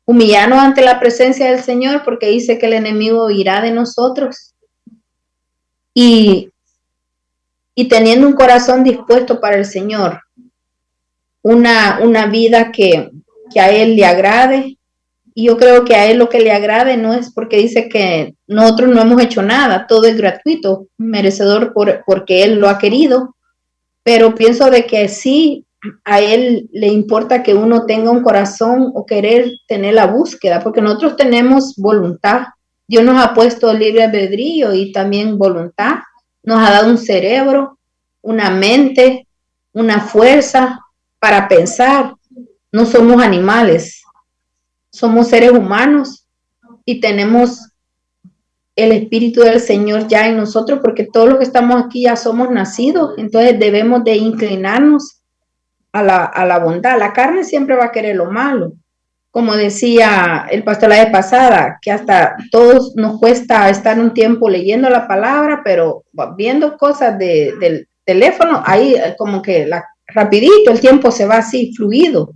humillarnos ante la presencia del Señor, porque dice que el enemigo irá de nosotros, y teniendo un corazón dispuesto para el Señor, una vida que a Él le agrade. Y yo creo que a Él lo que le agrade no es porque dice que nosotros no hemos hecho nada, todo es gratuito, merecedor porque Él lo ha querido, pero pienso de que sí, a Él le importa que uno tenga un corazón o querer tener la búsqueda, porque nosotros tenemos voluntad. Dios nos ha puesto libre albedrío y también voluntad, nos ha dado un cerebro, una mente, una fuerza para pensar. No somos animales, somos seres humanos y tenemos el Espíritu del Señor ya en nosotros, porque todos los que estamos aquí ya somos nacidos, entonces debemos de inclinarnos a la bondad. La carne siempre va a querer lo malo. Como decía el pastor la vez pasada, que hasta todos nos cuesta estar un tiempo leyendo la palabra, pero viendo cosas del teléfono, ahí como que rapidito el tiempo se va así, fluido.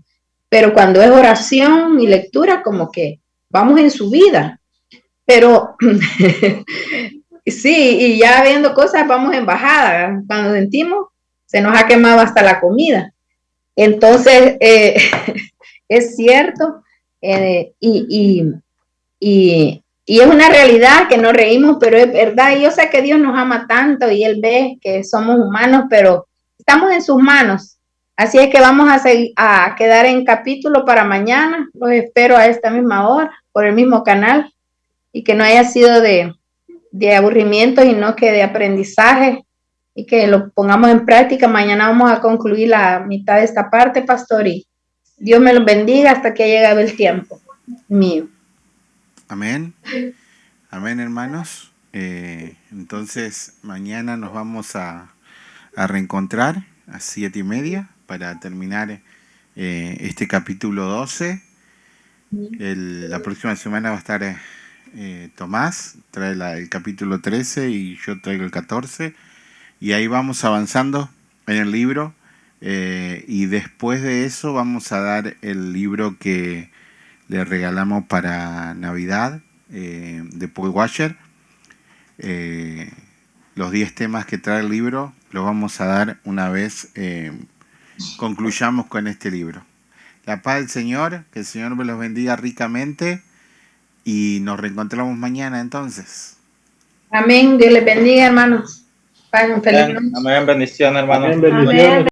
Pero cuando es oración y lectura, como que vamos en su vida. Pero sí, y ya viendo cosas vamos en bajada. Cuando sentimos, se nos ha quemado hasta la comida. Entonces, es cierto, y es una realidad que nos reímos, pero es verdad. Y yo sé que Dios nos ama tanto y Él ve que somos humanos, pero estamos en sus manos. Así es que vamos a quedar en capítulo para mañana. Los espero a esta misma hora, por el mismo canal, y que no haya sido de aburrimiento, sino que de aprendizaje, y que lo pongamos en práctica. Mañana vamos a concluir la mitad de esta parte, pastor, y Dios me los bendiga hasta que haya llegado el tiempo mío. Amén. Amén, hermanos. Entonces, mañana nos vamos a reencontrar a 7:30 para terminar este capítulo 12. La próxima semana va a estar Tomás, trae el capítulo 13 y yo traigo el 14. Y ahí vamos avanzando en el libro. Y después de eso vamos a dar el libro que le regalamos para Navidad, de Paul Washer. Los 10 temas que trae el libro los vamos a dar una vez concluyamos con este libro. La paz del Señor, que el Señor me los bendiga ricamente y nos reencontramos mañana entonces. Amén, Dios les bendiga, hermanos. Pasen feliz noche. Amén, bendiciones, hermanos. Amén, bendiciones.